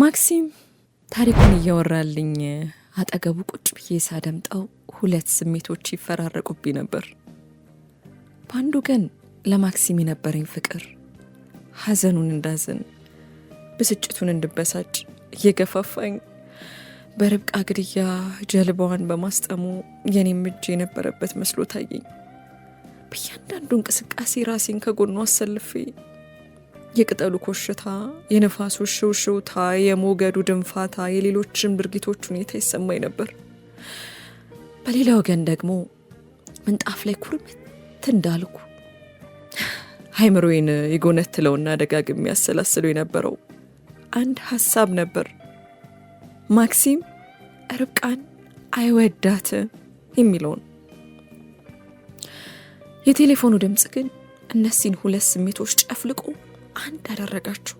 ማክሲም ታሪኩን እያወራልኝ አጠገቡ ቁጭ ብዬ ሳደምጠው ሁለት ስሜቶች ይፈራረቁብኝ ነበር። በአንዱ ቀን ለማክሲም የነበረኝ ፍቅር ሐዘኑን እንዳዘን ብስጭቱን እንድበሳጭ እየገፋፋኝ በርብቃ ግድያ ጀልባዋን በማስጠሙ የኔም እጅ የነበረበት መስሎ ታየኝ። በእያንዳንዱ እንቅስቃሴ ራሴን ከጎኑ አሰልፌ የቅጠሉ ኮሽታ፣ የነፋሱ ሽውሽውታ፣ የሞገዱ ድንፋታ፣ የሌሎችም ድርጊቶች ሁኔታ ይሰማኝ ነበር። በሌላ ወገን ደግሞ ምንጣፍ ላይ ኩርምት እንዳልኩ አይምሮዬን የጎነትለውና ደጋግሜ ያሰላስለው የነበረው አንድ ሀሳብ ነበር። ማክሲም ርብቃን አይወዳትም የሚለውን። የቴሌፎኑ ድምጽ ግን እነዚህን ሁለት ስሜቶች ጨፍልቆ አንድ አደረጋቸው።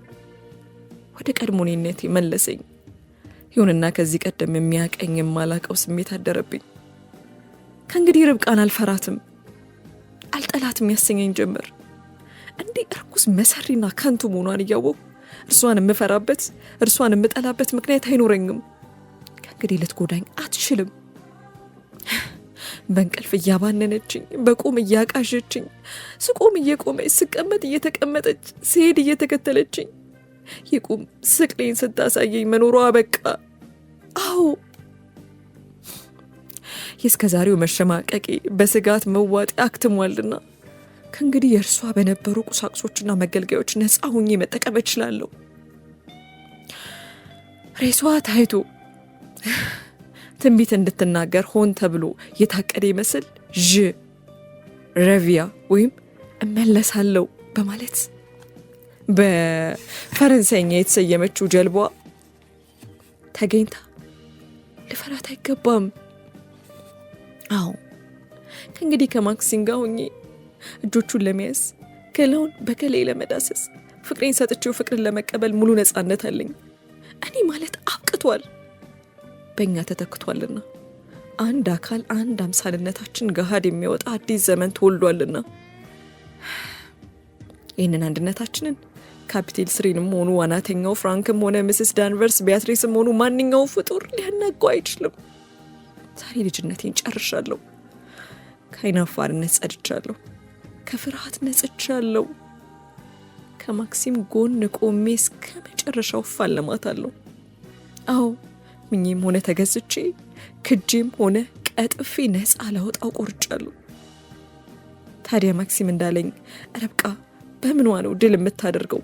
ወደ ቀድሞኔነቴ መለሰኝ። ይሁንና ከዚህ ቀደም የሚያቀኝ የማላቀው ስሜት አደረብኝ። ከእንግዲህ ርብቃን አልፈራትም አልጠላትም ያሰኘኝ ጀመር። እንዴ እርኩስ መሰሪና ከንቱ መሆኗን እያወቁ እርሷን የምፈራበት እርሷን የምጠላበት ምክንያት አይኖረኝም። ከእንግዲህ ልትጎዳኝ አትችልም። በእንቅልፍ እያባነነችኝ፣ በቁም እያቃዠችኝ፣ ስቆም እየቆመች፣ ስቀመጥ እየተቀመጠች፣ ስሄድ እየተከተለችኝ ይቁም ስቅሌን ስታሳየኝ መኖሯ በቃ። አዎ የእስከዛሬው መሸማቀቄ በስጋት መዋጤ አክትሟልና ከእንግዲህ የእርሷ በነበሩ ቁሳቁሶችና መገልገያዎች ነፃ ሁኜ መጠቀም እችላለሁ። ሬሷ ታይቶ ትንቢት እንድትናገር ሆን ተብሎ የታቀደ ይመስል ረቪያ ወይም እመለሳለሁ በማለት በፈረንሳይኛ የተሰየመችው ጀልባ ተገኝታ ልፈራት አይገባም። አዎ ከእንግዲህ ከማክሲም ጋር ሆኜ እጆቹን ለመያዝ ገላውን በገሌ ለመዳሰስ ፍቅሬን ሰጥቼው ፍቅርን ለመቀበል ሙሉ ነፃነት አለኝ። እኔ ማለት አብቅቷል፣ በእኛ ተተክቷልና አንድ አካል አንድ አምሳልነታችን ገሃድ የሚወጣ አዲስ ዘመን ተወልዷልና ይህንን አንድነታችንን ካፒቴል ስሪንም ሆኑ ዋናተኛው ፍራንክም ሆነ ሚስስ ዳንቨርስ ቢያትሪስም ሆኑ ማንኛው ፍጡር ሊያናጋው አይችልም። ዛሬ ልጅነቴን ጨርሻለሁ። ከአይናፋርነት ጸድቻለሁ። ከፍርሃት ነጽቻለሁ። ከማክሲም ጎን ቆሜ እስከ መጨረሻው ፋለማታለሁ። አዎ ምኝም ሆነ ተገዝቼ ክጄም ሆነ ቀጥፌ ነፃ ላወጣው ቆርጫለሁ። ታዲያ ማክሲም እንዳለኝ ርብቃ በምንዋ ነው ድል የምታደርገው?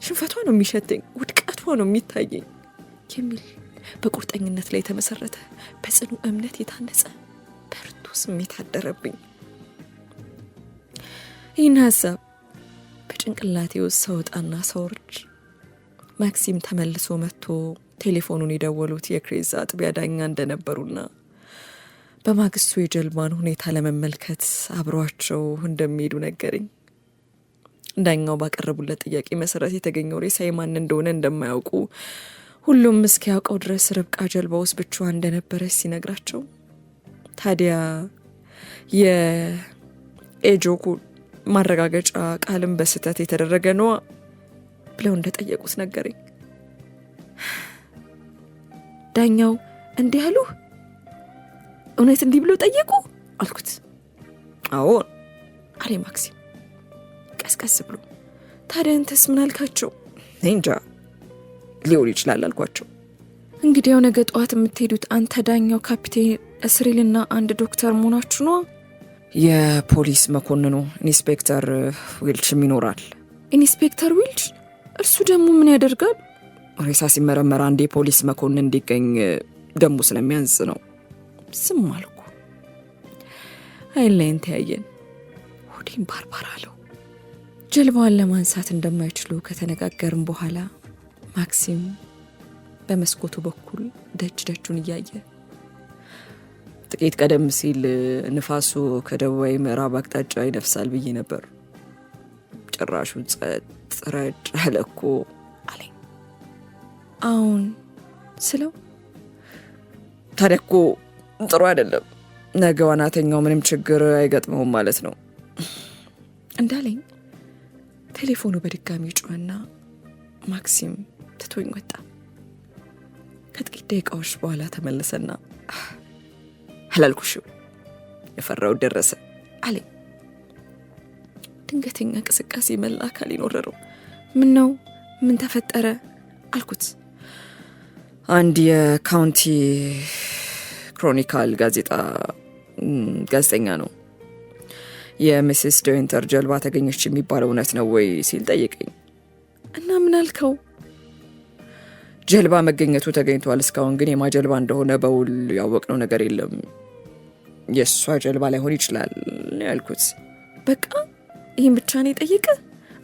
ሽንፈቷ ነው የሚሸተኝ፣ ውድቀቷ ነው የሚታየኝ የሚል በቁርጠኝነት ላይ የተመሰረተ በጽኑ እምነት የታነጸ በርቱ ስሜት አደረብኝ። ይህን ሀሳብ በጭንቅላቴ ውስጥ ሰውጣና ሰውርች ማክሲም ተመልሶ መጥቶ ቴሌፎኑን የደወሉት የክሬዝ አጥቢያ ዳኛ እንደነበሩና በማግስቱ የጀልባን ሁኔታ ለመመልከት አብሯቸው እንደሚሄዱ ነገረኝ። ዳኛው ባቀረቡለት ጥያቄ መሰረት የተገኘው ሬሳ የማን እንደሆነ እንደማያውቁ ሁሉም እስኪያውቀው ድረስ ርብቃ ጀልባ ውስጥ ብቻዋን እንደነበረች ሲነግራቸው ታዲያ የኤጆኩ ማረጋገጫ ቃልም በስህተት የተደረገ ነው ብለው እንደጠየቁት ነገረኝ። ዳኛው እንዲህ አሉ? እውነት እንዲህ ብለው ጠየቁ አልኩት። አዎ አለ ማክሲም ቀስቀስ ብሎ። ታዲያ አንተስ ምን አልካቸው? እንጃ ሊሆን ይችላል አልኳቸው። እንግዲያው ነገ ጠዋት የምትሄዱት አንተ፣ ዳኛው፣ ካፒቴን እስሪልና አንድ ዶክተር መሆናችሁ ነው? የፖሊስ መኮንኑ ኢንስፔክተር ዊልችም ይኖራል። ኢንስፔክተር ዊልች? እርሱ ደግሞ ምን ያደርጋል? ሬሳ ሲመረመር አንድ የፖሊስ መኮንን እንዲገኝ ደሙ ስለሚያንስ ነው። ዝም አልኩ። አይን ተያየን። ሆዴን ባርባር አለው። ጀልባዋን ለማንሳት እንደማይችሉ ከተነጋገርን በኋላ ማክሲም በመስኮቱ በኩል ደጁን እያየ ጥቂት ቀደም ሲል ንፋሱ ከደቡባዊ ምዕራብ አቅጣጫ ይነፍሳል ብዬ ነበር። ጭራሹ ጸጥ ረጭ አለ እኮ አለኝ። አሁን ስለው ታዲያ እኮ ጥሩ አይደለም፣ ነገ ዋናተኛው ምንም ችግር አይገጥመውም ማለት ነው እንዳለኝ ቴሌፎኑ በድጋሚ ጮኸና ማክሲም ትቶኝ ወጣ። ከጥቂት ደቂቃዎች በኋላ ተመለሰና አላልኩሽም የፈራው ደረሰ አለኝ። ድንገተኛ እንቅስቃሴ መላ አካሌን ወረረው። ምነው? ምን ተፈጠረ አልኩት። አንድ የካውንቲ ክሮኒካል ጋዜጠኛ ነው የሚስስ ዶይንተር ጀልባ ተገኘች የሚባለው እውነት ነው ወይ ሲል ጠየቀኝ። እና ምን አልከው? ጀልባ መገኘቱ ተገኝቷል። እስካሁን ግን የማጀልባ እንደሆነ በውል ያወቅነው ነገር የለም። የእሷ ጀልባ ላይሆን ይችላል ያልኩት። በቃ ይህን ብቻ ነው የጠየቀ?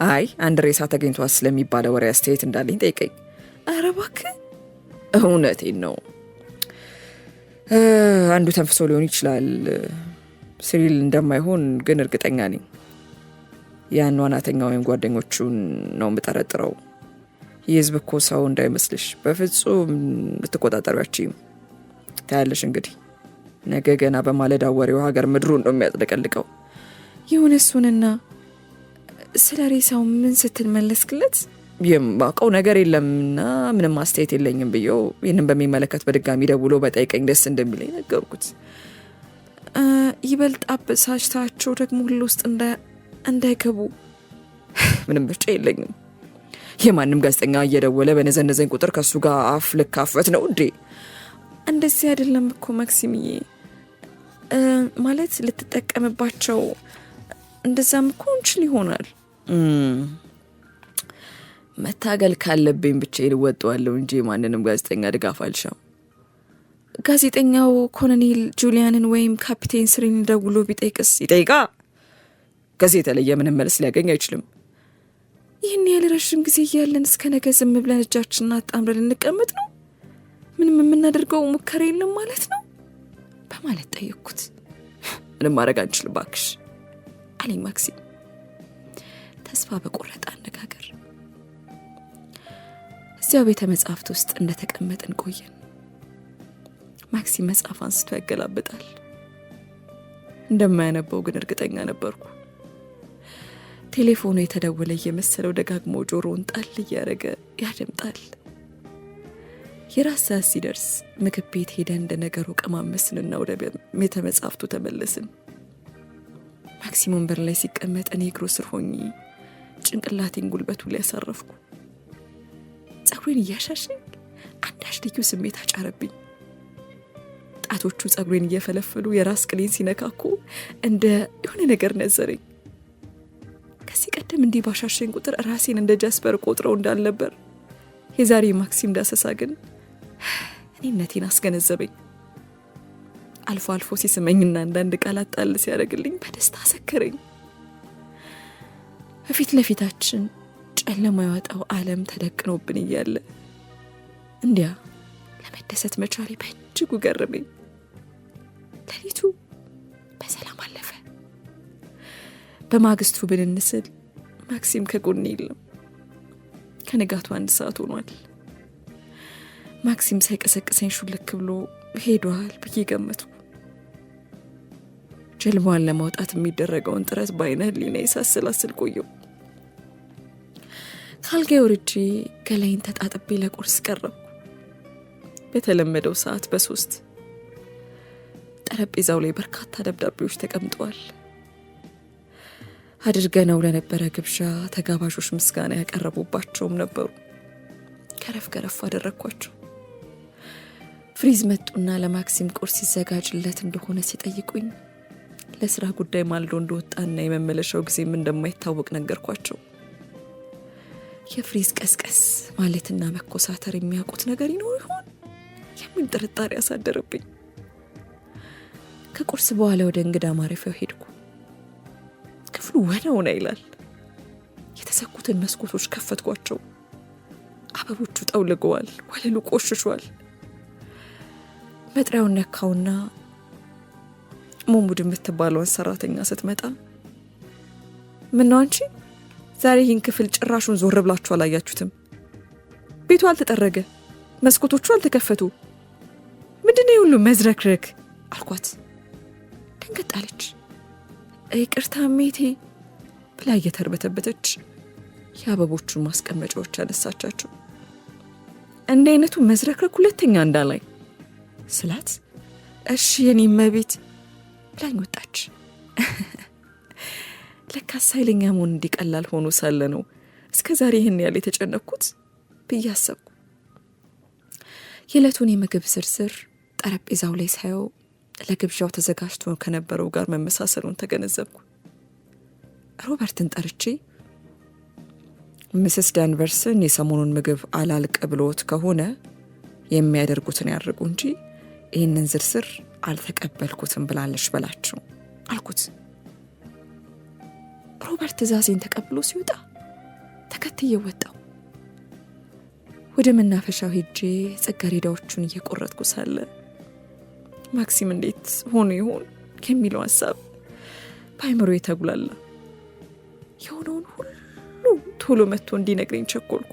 አይ አንድ ሬሳ ተገኝቷል ስለሚባለው ወሬ አስተያየት እንዳለኝ ጠይቀኝ። ኧረ እባክህ። እውነቴን ነው። አንዱ ተንፍሶ ሊሆን ይችላል። ሲሪል እንደማይሆን ግን እርግጠኛ ነኝ። ያን ዋናተኛ ወይም ጓደኞቹን ነው የምጠረጥረው። የህዝብ እኮ ሰው እንዳይመስልሽ በፍጹም ልትቆጣጠሪያችም። ታያለሽ እንግዲህ ነገ ገና በማለዳ ወሬው ሀገር ምድሩን ነው የሚያጥለቀልቀው። ይሁን እሱንና ስለ ሬሳው ምን ስትል መለስክለት? የማውቀው ነገር የለምና ምንም አስተያየት የለኝም ብዬው ይህንን በሚመለከት በድጋሚ ደውሎ በጠይቀኝ ደስ እንደሚለኝ ነገርኩት። ይበልጥ አበሳጭታቸው ደግሞ ሁሉ ውስጥ እንዳይገቡ ምንም ምርጫ የለኝም። የማንም ጋዜጠኛ እየደወለ በነዘነዘኝ ቁጥር ከሱ ጋር አፍ ልካፈት ነው እንዴ? እንደዚህ አይደለም እኮ ማክሲምዬ። ማለት ልትጠቀምባቸው እንደዛም እኮ እንችል ይሆናል። መታገል ካለብኝ ብቻ ይልወጣዋለሁ እንጂ ማንንም ጋዜጠኛ ድጋፍ አልሻም። ጋዜጠኛው ኮሎኔል ጁሊያንን ወይም ካፒቴን ስሪን ደውሎ ቢጠይቅስ? ይጠይቃ። ከዚህ የተለየ ምንም መልስ ሊያገኝ አይችልም። ይህን ያህል ረዥም ጊዜ እያለን እስከ ነገ ዝም ብለን እጃችንን አጣምረን እንቀመጥ ነው? ምንም የምናደርገው ሙከራ የለም ማለት ነው በማለት ጠየቅኩት። ምንም ማድረግ አንችልም ባክሽ አለኝ ማክሲም ተስፋ በቆረጠ አነጋገር። እዚያው ቤተ መጻሕፍት ውስጥ እንደተቀመጥን ቆየን። ማክሲም መጽሐፍ አንስቶ ያገላብጣል። እንደማያነበው ግን እርግጠኛ ነበርኩ። ቴሌፎኑ የተደወለ እየመሰለው ደጋግሞ ጆሮውን ጣል እያደረገ ያደምጣል። የራስ ሰዓት ሲደርስ ምግብ ቤት ሄደን እንደ ነገሩ ቀማመስንና ወደ ቤተ መጻሕፍቱ ተመለስን። ማክሲም ወንበር ላይ ሲቀመጥ እኔ እግሩ ስር ሆኜ ጭንቅላቴን ጉልበቱ ላይ ያሳረፍኩ። ጸጉሬን እያሻሸኝ አንዳች ልዩ ስሜት አጫረብኝ። ጣቶቹ ጸጉሬን እየፈለፈሉ የራስ ቅሌን ሲነካኩ እንደ የሆነ ነገር ነዘረኝ። ከዚህ ቀደም እንዲህ ባሻሸኝ ቁጥር ራሴን እንደ ጃስፐር ቆጥረው እንዳልነበር የዛሬ ማክሲም ዳሰሳ ግን እኔነቴን አስገነዘበኝ። አልፎ አልፎ ሲስመኝና አንዳንድ ቃላት ጣል ሲያደርግልኝ በደስታ ሰከረኝ። በፊት ለፊታችን ጨለማ ያወጣው ዓለም ተደቅኖብን እያለ እንዲያ ለመደሰት መቻሌ በእጅጉ ገረመኝ። ሌሊቱ በሰላም አለፈ። በማግስቱ ብንንስል ማክሲም ከጎኔ የለም። ከንጋቱ 1 ሰዓት ሆኗል። ማክሲም ሳይቀሰቅሰኝ ሹልክ ብሎ ሄዷል ብዬ ገመቱ። ጀልባዋን ለማውጣት የሚደረገውን ጥረት በአይነ ህሊናዬ ሳሰላስል ቆየው። ካልጋዬ ወርጄ ገላይን ተጣጥቤ ለቁርስ ቀረብኩ። በተለመደው ሰዓት በ3 ጠረጴዛው ላይ በርካታ ደብዳቤዎች ተቀምጠዋል። አድርገነው ለነበረ ግብዣ ተጋባዦች ምስጋና ያቀረቡባቸውም ነበሩ። ገረፍ አደረኳቸው። ፍሪዝ መጡና ለማክሲም ቁርስ ሲዘጋጅለት እንደሆነ ሲጠይቁኝ ለስራ ጉዳይ ማልዶ እንደወጣና የመመለሻው ጊዜም እንደማይታወቅ ነገርኳቸው። የፍሪዝ ቀስቀስ ማለትና መኮሳተር የሚያውቁት ነገር ይኖር ይሆን የሚል ጥርጣሬ ያሳደረብኝ። ከቁርስ በኋላ ወደ እንግዳ ማረፊያው ሄድኩ። ክፍሉ ወና ይላል። የተዘጉትን መስኮቶች ከፈትኳቸው። አበቦቹ ጠውልገዋል፣ ወለሉ ቆሽሿል። መጥሪያውን ነካውና ሙሙድ የምትባለውን ሰራተኛ ስትመጣ ምነው አንቺ ዛሬ ይህን ክፍል ጭራሹን ዞር ብላችሁ አላያችሁትም? ቤቱ አልተጠረገ፣ መስኮቶቹ አልተከፈቱ፣ ምንድነው ሁሉ መዝረክረክ አልኳት። ደንገጣለች። ይቅርታ ሜቴ ብላ እየተርበተበተች የአበቦቹን ማስቀመጫዎች አነሳቻቸው። እንደ አይነቱ መዝረክረክ ሁለተኛ እንዳላይ ስላት እሺ የኔ መቤት ብላኝ ወጣች። ለካስ ኃይለኛ መሆን እንዲቀላል ሆኖ ሳለ ነው እስከ ዛሬ ይህን ያህል የተጨነቅኩት ብዬ አሰብኩ። የዕለቱን የምግብ ዝርዝር ጠረጴዛው ላይ ሳየው ለግብዣው ተዘጋጅቶ ከነበረው ጋር መመሳሰሉን ተገነዘብኩ። ሮበርትን ጠርቼ ሚስስ ዳንቨርስን የሰሞኑን ምግብ አላልቅ ብሎት ከሆነ የሚያደርጉትን ያድርጉ እንጂ ይህንን ዝርዝር አልተቀበልኩትም ብላለች በላቸው አልኩት። ሮበርት ትዕዛዜን ተቀብሎ ሲወጣ ተከትዬው ወጣው። ወደ መናፈሻው ሄጄ ጽጌረዳዎቹን እየቆረጥኩ ሳለ ማክሲም እንዴት ሆኖ ይሆን የሚለው ሀሳብ በአይምሮዬ ተጉላላ። የሆነውን ሁሉ ቶሎ መጥቶ እንዲነግረኝ ቸኮልኩ።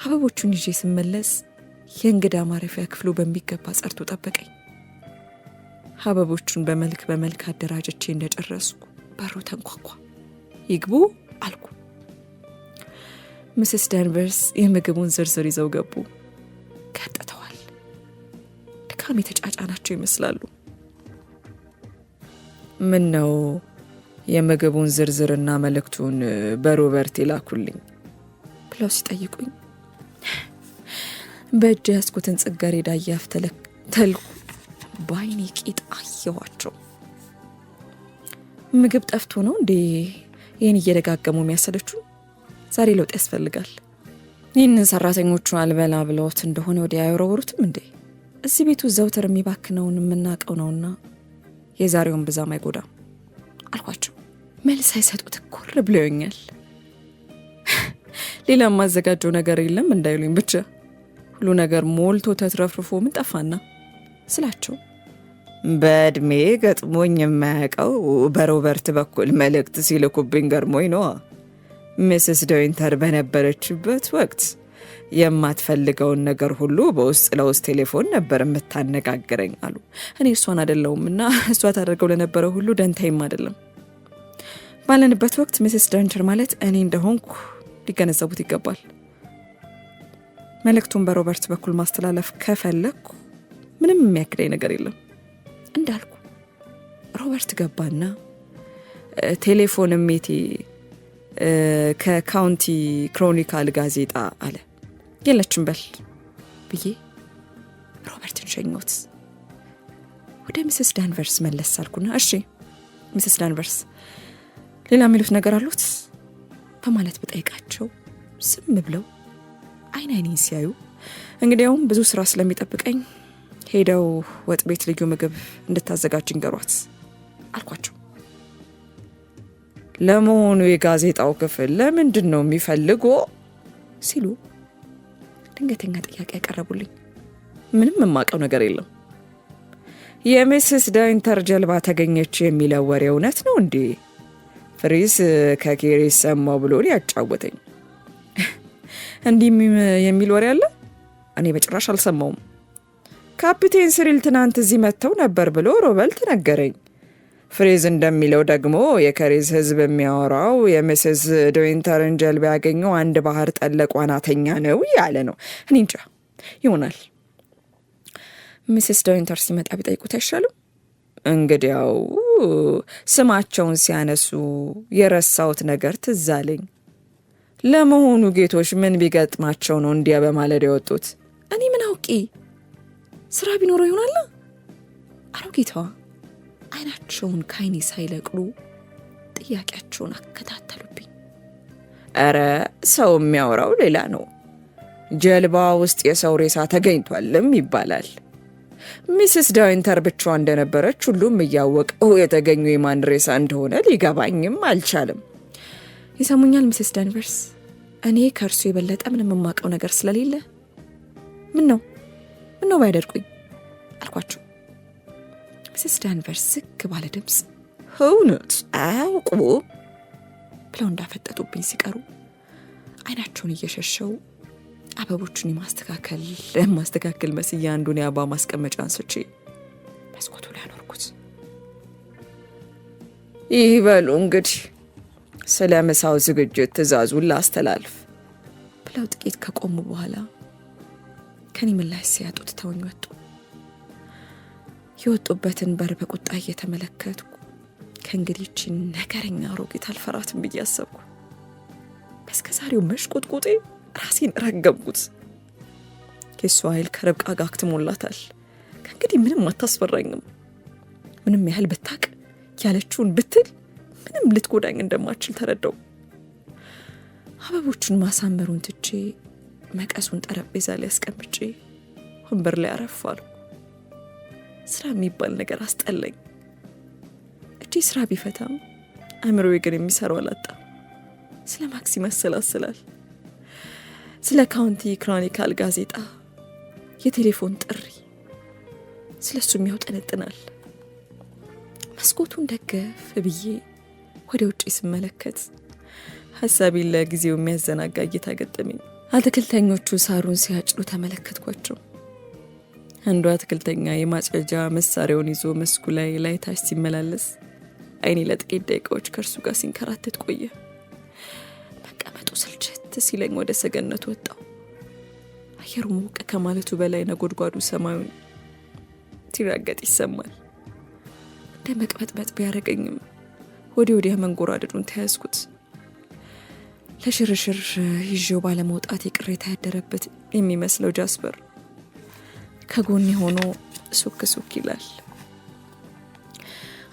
አበቦቹን ይዤ ስመለስ የእንግዳ ማረፊያ ክፍሉ በሚገባ ጸርቶ ጠበቀኝ። አበቦቹን በመልክ አደራጀቼ እንደጨረስኩ በሩ ተንኳኳ። ይግቡ አልኩ። ሚስስ ዳንቨርስ የምግቡን ዝርዝር ይዘው ገቡ። ቀጥተዋል። ድካም የተጫጫናቸው ይመስላሉ። ምን ነው የምግቡን ዝርዝርና መልእክቱን በሮበርት ይላኩልኝ ብለው ሲጠይቁኝ በእጅ ያስኩትን ጽጌረዳ እያፍተለተልኩ በአይኔ ቂጥ አየኋቸው። ምግብ ጠፍቶ ነው እንዴ ይህን እየደጋገሙ የሚያሰለችው? ዛሬ ለውጥ ያስፈልጋል። ይህንን ሰራተኞቹ አልበላ ብለውት እንደሆነ ወዲያ አይወረውሩትም እንዴ? እዚህ ቤቱ ዘውትር የሚባክነውን የምናውቀው ነውና የዛሬውን ብዛም አይጎዳም አልኳቸው። መልስ አይሰጡት ኮር ብለውኛል። ሌላ ማዘጋጀው ነገር የለም እንዳይሉኝ ብቻ ሁሉ ነገር ሞልቶ ተትረፍርፎ ምን ጠፋና ስላቸው በእድሜ ገጥሞኝ የማያውቀው በሮበርት በኩል መልእክት ሲልኩብኝ ገርሞኝ ነው። ሚስስ ዶይንተር በነበረችበት ወቅት የማትፈልገውን ነገር ሁሉ በውስጥ ለውስጥ ቴሌፎን ነበር የምታነጋግረኝ አሉ። እኔ እሷን አይደለሁምና እሷ ታደርገው ለነበረው ሁሉ ደንታይም አይደለም። ባለንበት ወቅት ሚስስ ዶይንተር ማለት እኔ እንደሆንኩ ሊገነዘቡት ይገባል። መልእክቱን በሮበርት በኩል ማስተላለፍ ከፈለኩ ምንም የሚያክለኝ ነገር የለም እንዳልኩ ሮበርት ገባና ቴሌፎን ሜቴ ከካውንቲ ክሮኒካል ጋዜጣ አለ። የለችም በል ብዬ ሮበርትን ሸኞት። ወደ ሚስስ ዳንቨርስ መለስ አልኩና እሺ ሚስስ ዳንቨርስ ሌላ የሚሉት ነገር አሉት በማለት በጠይቃቸው ዝም ብለው አይኔን ሲያዩ እንግዲያውም ብዙ ስራ ስለሚጠብቀኝ ሄደው ወጥ ቤት ልዩ ምግብ እንድታዘጋጅ እንገሯት አልኳቸው። ለመሆኑ የጋዜጣው ክፍል ለምንድን ነው የሚፈልገው ሲሉ ድንገተኛ ጥያቄ ያቀረቡልኝ። ምንም የማውቀው ነገር የለም። የሚስስ ዳይንተር ጀልባ ተገኘች የሚለው ወሬ እውነት ነው እንዴ? ፍሪስ ከኬሪስ ሰማው ብሎ ሊያጫወተኝ እንዲህ የሚል ወሬ አለ? እኔ በጭራሽ አልሰማውም። ካፒቴን ሲሪል ትናንት እዚህ መጥተው ነበር ብሎ ሮበርት ነገረኝ። ፍሬዝ እንደሚለው ደግሞ የከሪዝ ህዝብ የሚያወራው የሚስስ ዶይንተርን ጀልባ ያገኘው አንድ ባህር ጠለቅ ዋናተኛ ነው ያለ ነው። እኔ እንጃ ይሆናል። ሚስስ ዶይንተር ሲመጣ ቢጠይቁት አይሻልም? እንግዲያው ስማቸውን ሲያነሱ የረሳሁት ነገር ትዝ አለኝ። ለመሆኑ ጌቶች ምን ቢገጥማቸው ነው እንዲያ በማለዳ የወጡት? እኔ ምን አውቄ፣ ስራ ቢኖረው ይሆናል። አሮጊቷ አይናቸውን ከአይኔ ሳይለቅሉ ጥያቄያቸውን አከታተሉብኝ። ኧረ ሰው የሚያወራው ሌላ ነው። ጀልባ ውስጥ የሰው ሬሳ ተገኝቷልም ይባላል። ሚስስ ዳይንተር ብቻዋ እንደነበረች ሁሉም እያወቀው የተገኙ የማን ሬሳ እንደሆነ ሊገባኝም አልቻለም። ይሰሙኛል ሚስስ ዳንቨርስ፣ እኔ ከእርሱ የበለጠ ምንም የማውቀው ነገር ስለሌለ ምን ነው ባያደርጉኝ አልኳቸው። ሚስስ ዳንቨርስ ዝግ ባለ ድምፅ እውነት አያውቁ ብለው እንዳፈጠጡብኝ ሲቀሩ አይናቸውን እየሸሸው አበቦቹን ማስተካከል መስያ አንዱን የአበባ ማስቀመጫ አንስቼ መስኮቱ ላይ አኖርኩት። ይበሉ እንግዲህ ስለ ምሳው ዝግጅት ትእዛዙን ላስተላልፍ ብለው ጥቂት ከቆሙ በኋላ ከኔ ምላሽ ሲያጡ ትተውኝ ወጡ። የወጡበትን በር በቁጣ እየተመለከትኩ ከእንግዲህ ይህችን ነገረኛ አሮጊት አልፈራትም ብዬ አሰብኩ። በስከዛሬው መሽቆጥቆጤ ራሴን ረገምኩት። የሷ ኃይል ከርብቃ ጋር አክትሞላታል። ከእንግዲህ ምንም አታስፈራኝም። ምንም ያህል ብታቅ ያለችውን ብትል ምንም ልትጎዳኝ እንደማትችል ተረዳው። አበቦቹን ማሳመሩን ትቼ መቀሱን ጠረጴዛ ላይ አስቀምጬ ወንበር ላይ አረፋለሁ። ስራ የሚባል ነገር አስጠላኝ። እጄ ስራ ቢፈታም አእምሮዬ ግን የሚሰራው አላጣም። ስለ ማክሲም ያሰላስላል። ስለ ካውንቲ ክሮኒካል ጋዜጣ የቴሌፎን ጥሪ ስለሱም ያውጠነጥናል። መስኮቱን ደገፍ ብዬ ወደ ውጪ ስመለከት ሐሳቤን ለጊዜው የሚያዘናጋ እይታ ገጠመኝ። አትክልተኞቹ ሳሩን ሲያጭዱ ተመለከትኳቸው። አንዱ አትክልተኛ የማጨጃ መሳሪያውን ይዞ መስኩ ላይ ታች ሲመላለስ አይኔ ለጥቂት ደቂቃዎች ከእርሱ ጋር ሲንከራተት ቆየ። መቀመጡ ስልችት ሲለኝ ወደ ሰገነቱ ወጣው። አየሩ ሞቅ ከማለቱ በላይ ነጎድጓዱ ሰማዩን ሲራገጥ ይሰማል። እንደ መቅበጥበጥ ቢያደርገኝም ወዲያ መንጎራደዱን ተያዝኩት። ለሽርሽር ይዤው ባለመውጣት የቅሬታ ያደረበት የሚመስለው ጃስፐር ከጎኔ ሆኖ ሱክ ይላል።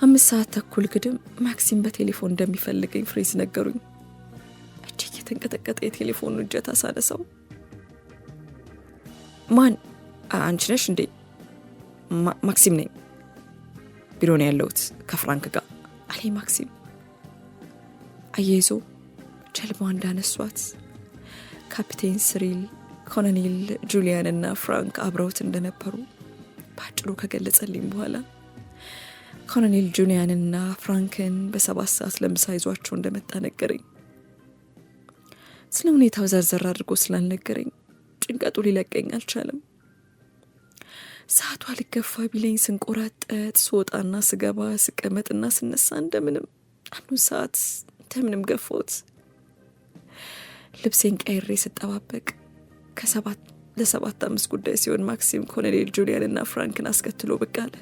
5 ሰዓት ተኩል ግድም ማክሲም በቴሌፎን እንደሚፈልገኝ ፍሬስ ነገሩኝ። እጅ እየተንቀጠቀጠ የቴሌፎኑን እጀታ ሳነሳው ማን? አንቺ ነሽ እንዴ? ማክሲም ነኝ። ቢሮ ነው ያለሁት ከፍራንክ ጋር አለኝ ማክሲም። አየይዞ ጀልባዋ እንዳነሷት ካፒቴን ስሪል፣ ኮሎኔል ጁሊያን እና ፍራንክ አብረውት እንደነበሩ በአጭሩ ከገለጸልኝ በኋላ ኮሎኔል ጁሊያንና ፍራንክን በ7 ሰዓት ለምሳ ይዟቸው እንደመጣ ነገረኝ። ስለ ሁኔታው ዘርዘር አድርጎ ስላልነገረኝ ጭንቀቱ ሊለቀኝ አልቻለም። ሰዓቷ ሊገፋ ቢለኝ ስንቆራጠጥ ስወጣና ስገባ ስቀመጥና ስነሳ እንደምንም አንዱን ሰዓት እንደምንም ገፋሁት። ልብሴን ቀይሬ ስጠባበቅ ለ7:05 ጉዳይ ሲሆን ማክሲም ኮሎኔል ጁሊያንና ፍራንክን አስከትሎ ብቅ አለ።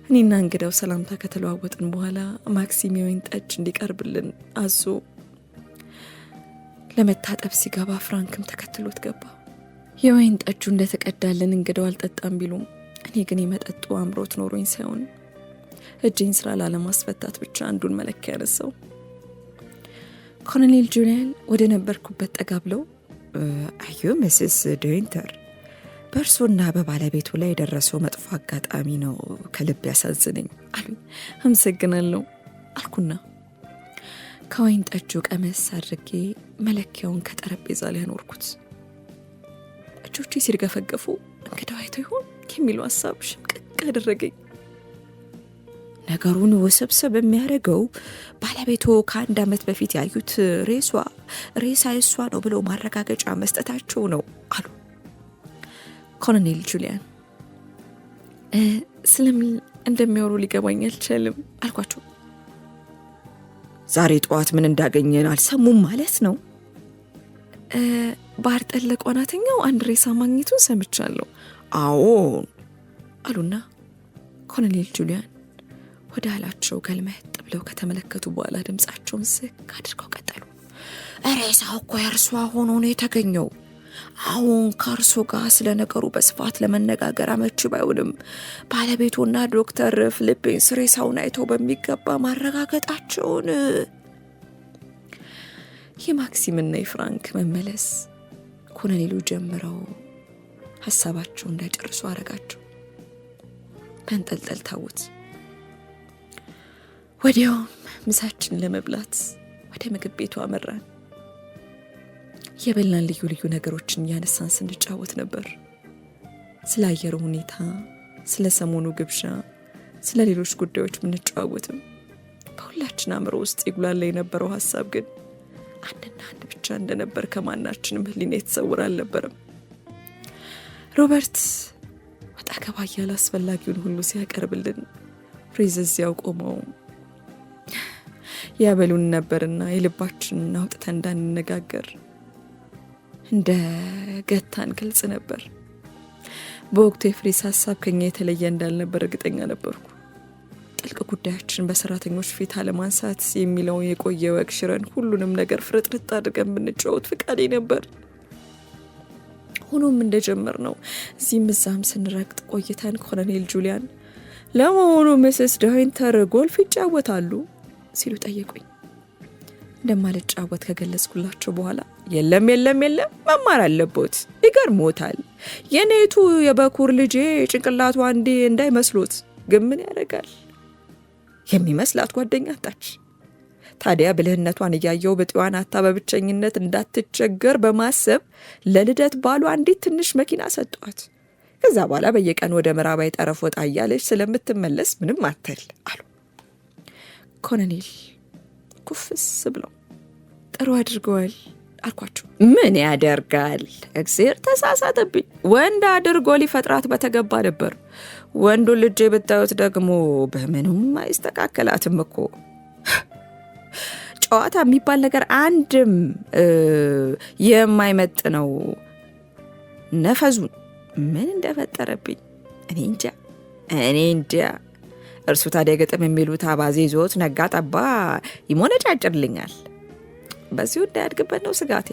እኔና እንግዳው ሰላምታ ከተለዋወጥን በኋላ ማክሲም የወይን ጠጅ እንዲቀርብልን አዞ ለመታጠብ ሲገባ ፍራንክም ተከትሎት ገባ። የወይን ጠጁ እንደተቀዳልን እንግዳው አልጠጣም ቢሉም እኔ ግን የመጠጡ አምሮት ኖሮኝ ሳይሆን እጄን ስራ ላለማስፈታት ብቻ አንዱን መለኪያ ያነሳው። ኮሎኔል ጁሊያን ወደ ነበርኩበት ጠጋ ብለው አዩ ሚስስ ዴንተር፣ በእርሶና በባለቤቱ ላይ የደረሰው መጥፎ አጋጣሚ ነው ከልብ ያሳዝነኝ አሉኝ። አመሰግናለሁ አልኩና ከወይን ጠጁ ቀመስ አድርጌ መለኪያውን ከጠረጴዛ ላይ አኖርኩት። እጆቼ ሲርገፈገፉ እንግዳው አይቶ ይሆን የሚለው ሀሳብ ሽምቅቅ አደረገኝ። ነገሩን ውስብስብ የሚያደርገው ባለቤቱ ከ1 ዓመት በፊት ያዩት ሬሳ እሷ ነው ብለው ማረጋገጫ መስጠታቸው ነው አሉ ኮሎኔል ጁሊያን። ስለምን እንደሚያወሩ ሊገባኝ አልቻለም አልኳቸው። ዛሬ ጠዋት ምን እንዳገኘን አልሰሙም ማለት ነው? ባህር ጠለቅ ዋናተኛው አንድ ሬሳ ማግኘቱን ሰምቻለሁ። አዎን አሉና ኮሎኔል ጁሊያን ወደ ኋላቸው ገልመጥ ብለው ከተመለከቱ በኋላ ድምጻቸውን ዝቅ አድርገው ቀጠሉ። ሬሳው እኮ የእርሷ ሆኖ ነው የተገኘው። አሁን ከእርሶ ጋር ስለ ነገሩ በስፋት ለመነጋገር አመቺ ባይሆንም ባለቤቱና ዶክተር ፊሊፒንስ ሬሳውን አይተው በሚገባ ማረጋገጣቸውን የማክሲምና የፍራንክ መመለስ ኮሎኔሉ ጀምረው ሀሳባቸው እንዳይጨርሱ አረጋቸው። በንጠልጠል ታውት። ወዲያውም ምሳችን ለመብላት ወደ ምግብ ቤቱ አመራን። የበላን ልዩ ልዩ ነገሮችን ያነሳን ስንጫወት ነበር። ስለ አየሩ ሁኔታ፣ ስለ ሰሞኑ ግብዣ፣ ስለ ሌሎች ጉዳዮች ምንጫወትም በሁላችን አእምሮ ውስጥ ይጉላላ የነበረው ሀሳብ ግን አንድና አንድ ብቻ እንደነበር ከማናችንም ህሊና የተሰወረ አልነበረም። ሮበርት ወጣ ገባ እያለ አስፈላጊውን ሁሉ ሲያቀርብልን ፍሬዝ እዚያው ቆመው ያበሉን ነበርና የልባችንን አውጥተን እንዳንነጋገር እንደ ገታን ግልጽ ነበር። በወቅቱ የፍሬስ ሀሳብ ከኛ የተለየ እንዳልነበር እርግጠኛ ነበርኩ። ጥልቅ ጉዳያችን በሰራተኞች ፊት አለማንሳት የሚለውን የቆየ ወግ ሽረን ሁሉንም ነገር ፍርጥርጥ አድርገን ብንጫወት ፍቃዴ ነበር። ሆኖም እንደጀመር ነው እዚህም እዛም ስንረግጥ ቆይተን ኮሎኔል ጁሊያን ለመሆኑ ሚስስ ዶይንተር ጎልፍ ይጫወታሉ ሲሉ ጠየቁኝ። እንደማልጫወት ከገለጽኩላቸው በኋላ የለም መማር አለቦት፣ ይገርሞታል። የኔቱ የበኩር ልጄ ጭንቅላቱ አንዴ እንዳይመስሉት ግን ምን ያደርጋል የሚመስላት ጓደኛ አጣች። ታዲያ ብልህነቷን እያየው በጥዋን አታ በብቸኝነት እንዳትቸገር በማሰብ ለልደት ባሉ አንዲት ትንሽ መኪና ሰጧት። ከዛ በኋላ በየቀን ወደ ምዕራባዊ ጠረፍ ወጣ እያለች ስለምትመለስ ምንም አትል አሉ ኮሎኔል ኩፍስ ብለው። ጥሩ አድርገዋል አልኳቸው። ምን ያደርጋል እግዚአብሔር ተሳሳተብኝ። ወንድ አድርጎ ሊፈጥራት በተገባ ነበር። ወንዱ ልጅ ብታዩት ደግሞ በምንም አይስተካከላትም እኮ። ጨዋታ የሚባል ነገር አንድም የማይመጥ ነው። ነፈዙን ምን እንደፈጠረብኝ እኔ እንጃ። እርሱ ታዲያ ገጥም የሚሉት አባዜ ይዞት ነጋ ጠባ ይሞነጫጭርልኛል። በዚሁ እንዳያድግበት ነው ስጋቴ።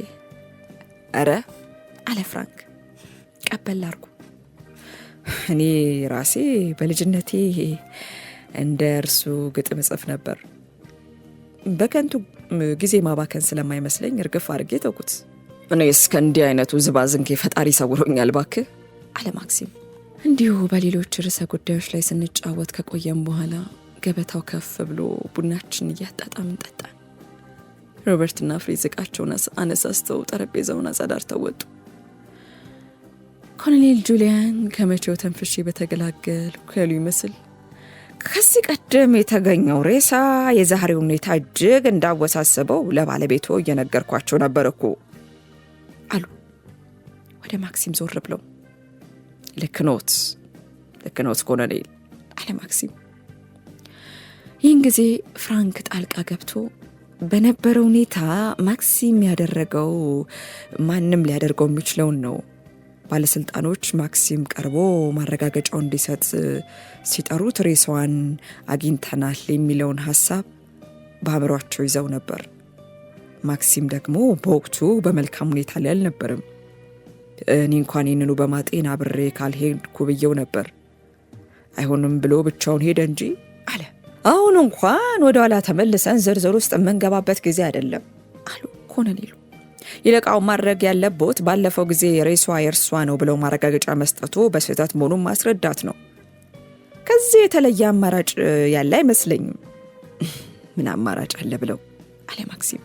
አረ አለ ፍራንክ ቀበል አርጉ። እኔ ራሴ በልጅነቴ እንደ እርሱ ግጥም ጽፍ ነበር። በከንቱ ጊዜ ማባከን ስለማይመስለኝ እርግፍ አድርጌ ተውኩት። እኔ እስከ እንዲህ አይነቱ ዝባዝንኬ ፈጣሪ ሰውሮኛል ባክህ አለ ማክሲም። እንዲሁ በሌሎች ርዕሰ ጉዳዮች ላይ ስንጫወት ከቆየም በኋላ ገበታው ከፍ ብሎ ቡናችን እያጣጣምን ጠጣን። ሮበርትና ፍሬዝ ዕቃቸውን አነሳስተው ጠረጴዛውን አጸዳድተው ወጡ። ኮሎኔል ጁሊያን ከመቼው ተንፍሼ በተገላገል ከሉ ይመስል ከዚህ ቀደም የተገኘው ሬሳ የዛሬው ሁኔታ እጅግ እንዳወሳሰበው ለባለቤቱ እየነገርኳቸው ነበር እኮ አሉ ወደ ማክሲም ዞር ብለው። ልክ ኖት ኮሎኔል አለ ማክሲም። ይህን ጊዜ ፍራንክ ጣልቃ ገብቶ በነበረው ሁኔታ ማክሲም ያደረገው ማንም ሊያደርገው የሚችለውን ነው። ባለስልጣኖች ማክሲም ቀርቦ ማረጋገጫው እንዲሰጥ ሲጠሩት ሬሳዋን አግኝተናል የሚለውን ሀሳብ በአእምሯቸው ይዘው ነበር። ማክሲም ደግሞ በወቅቱ በመልካም ሁኔታ ላይ አልነበረም። እኔ እንኳን ይህንኑ በማጤን አብሬ ካልሄድኩ ብየው ነበር። አይሆንም ብሎ ብቻውን ሄደ እንጂ አለ። አሁን እንኳን ወደ ኋላ ተመልሰን ዝርዝር ውስጥ የምንገባበት ጊዜ አይደለም አሉ ኮሎኔሉ። ይልቃው ማድረግ ያለቦት ባለፈው ጊዜ ሬሷ የእርሷ ነው ብለው ማረጋገጫ መስጠቱ በስህተት መሆኑን ማስረዳት ነው። ከዚህ የተለየ አማራጭ ያለ አይመስለኝም። ምን አማራጭ አለ ብለው አለ ማክሲም።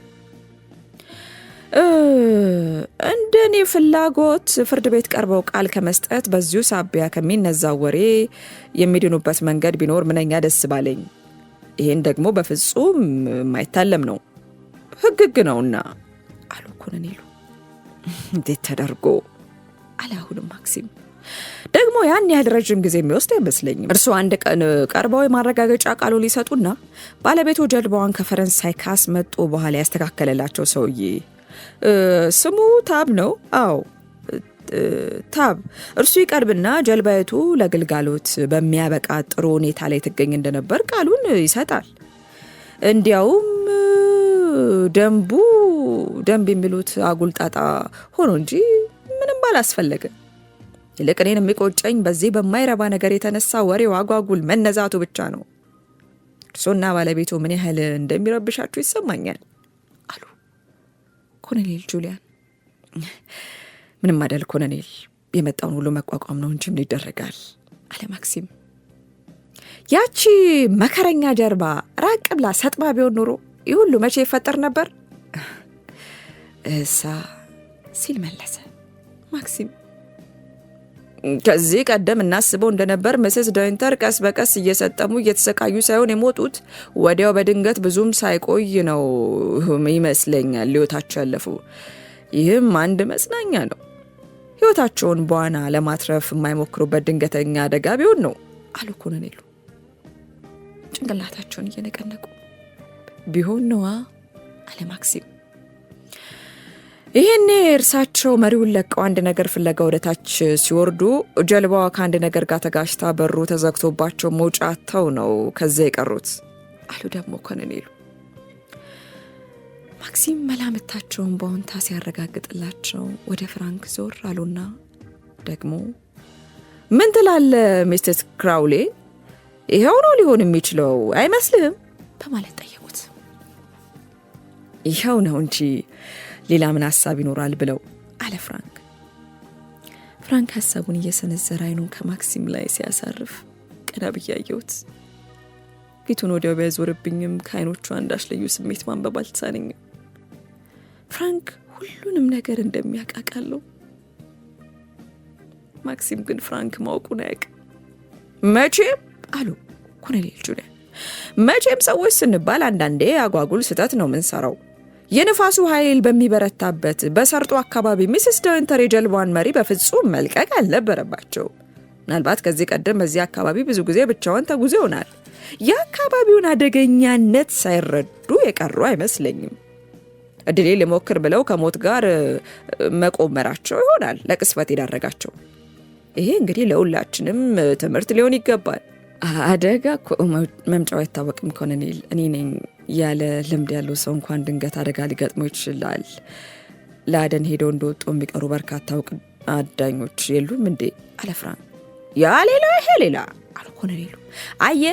እንደኔ ፍላጎት ፍርድ ቤት ቀርበው ቃል ከመስጠት በዚሁ ሳቢያ ከሚነዛው ወሬ የሚድኑበት መንገድ ቢኖር ምንኛ ደስ ባለኝ። ይሄን ደግሞ በፍጹም የማይታለም ነው፣ ህግ ነውና አሉ ኮሎኔሉ። እንዴት ተደርጎ አለ አሁንም ማክሲም። ደግሞ ያን ያህል ረጅም ጊዜ የሚወስድ አይመስለኝም። እርሱ አንድ ቀን ቀርበው የማረጋገጫ ቃሉ ሊሰጡና ባለቤቱ ጀልባዋን ከፈረንሳይ ካስመጡ በኋላ ያስተካከለላቸው ሰውዬ ስሙ ታብ ነው። አዎ ታብ። እርሱ ይቀርብና ጀልባይቱ ለግልጋሎት በሚያበቃ ጥሩ ሁኔታ ላይ ትገኝ እንደነበር ቃሉን ይሰጣል። እንዲያውም ደንብ የሚሉት አጉልጣጣ ሆኖ እንጂ ምንም ባላስፈለገ። ይልቅ እኔን የሚቆጨኝ በዚህ በማይረባ ነገር የተነሳ ወሬው አጓጉል መነዛቱ ብቻ ነው። እርሶና ባለቤቱ ምን ያህል እንደሚረብሻችሁ ይሰማኛል አሉ ኮሎኔል ጁሊያን። ምንም አይደል ኮሎኔል፣ የመጣውን ሁሉ መቋቋም ነው እንጂ ምን ይደረጋል አለ ማክሲም። ያቺ መከረኛ ጀርባ ራቅ ብላ ሰጥማ ቢሆን ኖሮ ይህ ሁሉ መቼ ይፈጠር ነበር እሳ ሲል መለሰ ማክሲም። ከዚህ ቀደም እናስበው እንደነበር ሚስስ ዶይንተር ቀስ በቀስ እየሰጠሙ እየተሰቃዩ ሳይሆን የሞቱት ወዲያው በድንገት ብዙም ሳይቆይ ነው ይመስለኛል ሕይወታቸው ያለፉ። ይህም አንድ መጽናኛ ነው። ሕይወታቸውን በዋና ለማትረፍ የማይሞክሩበት ድንገተኛ አደጋ ቢሆን ነው አሉ ኮሎኔሉ ጭንቅላታቸውን እየነቀነቁ። ቢሆን ነዋ አለ ማክሲም። ይሄኔ እርሳቸው መሪውን ለቀው አንድ ነገር ፍለጋ ወደታች ሲወርዱ ጀልባዋ ከአንድ ነገር ጋር ተጋጭታ በሩ ተዘግቶባቸው መውጫ አጥተው ነው ከዛ የቀሩት አሉ ደግሞ ኮሎኔሉ። ማክሲም መላምታቸውን በአዎንታ ሲያረጋግጥላቸው ወደ ፍራንክ ዞር አሉና ደግሞ ምን ትላለህ ሚስተር ክራውሌ? ይሄው ነው ሊሆን የሚችለው አይመስልም በማለት ጠየቁት። ይሄው ነው እንጂ ሌላ ምን ሐሳብ ይኖራል ብለው አለ ፍራንክ። ፍራንክ ሐሳቡን እየሰነዘረ አይኑን ከማክሲም ላይ ሲያሳርፍ ቀና ብዬ አየሁት። ፊቱን ወዲያው ቢያዞርብኝም ከአይኖቹ አንዳች ልዩ ስሜት ማንበብ አልተሳነኝም። ፍራንክ ሁሉንም ነገር እንደሚያቃቃለው፣ ማክሲም ግን ፍራንክ ማወቁን አያውቅም። መቼም አሉ ኮሎኔል ጁሊያን፣ መቼም ሰዎች ስንባል አንዳንዴ አጓጉል ስህተት ነው ምንሰራው። የንፋሱ ኃይል በሚበረታበት በሰርጦ አካባቢ ሚስስ ዳዊንተር የጀልባዋን መሪ በፍጹም መልቀቅ አልነበረባቸው። ምናልባት ከዚህ ቀደም በዚህ አካባቢ ብዙ ጊዜ ብቻውን ተጉዞ ይሆናል። የአካባቢውን አደገኛነት ሳይረዱ የቀሩ አይመስለኝም። እድሌ ልሞክር ብለው ከሞት ጋር መቆመራቸው ይሆናል ለቅስፈት የዳረጋቸው። ይሄ እንግዲህ ለሁላችንም ትምህርት ሊሆን ይገባል። አደጋ መምጫው አይታወቅም ኮሎኔል። እኔ ነኝ ያለ ልምድ ያለው ሰው እንኳን ድንገት አደጋ ሊገጥመው ይችላል። ለአደን ሄደው እንደወጡ የሚቀሩ በርካታ አዳኞች የሉም እንዴ አለ ፍራንክ። ያ ሌላ ይሄ ሌላ አለ ኮሎኔሉ። አየ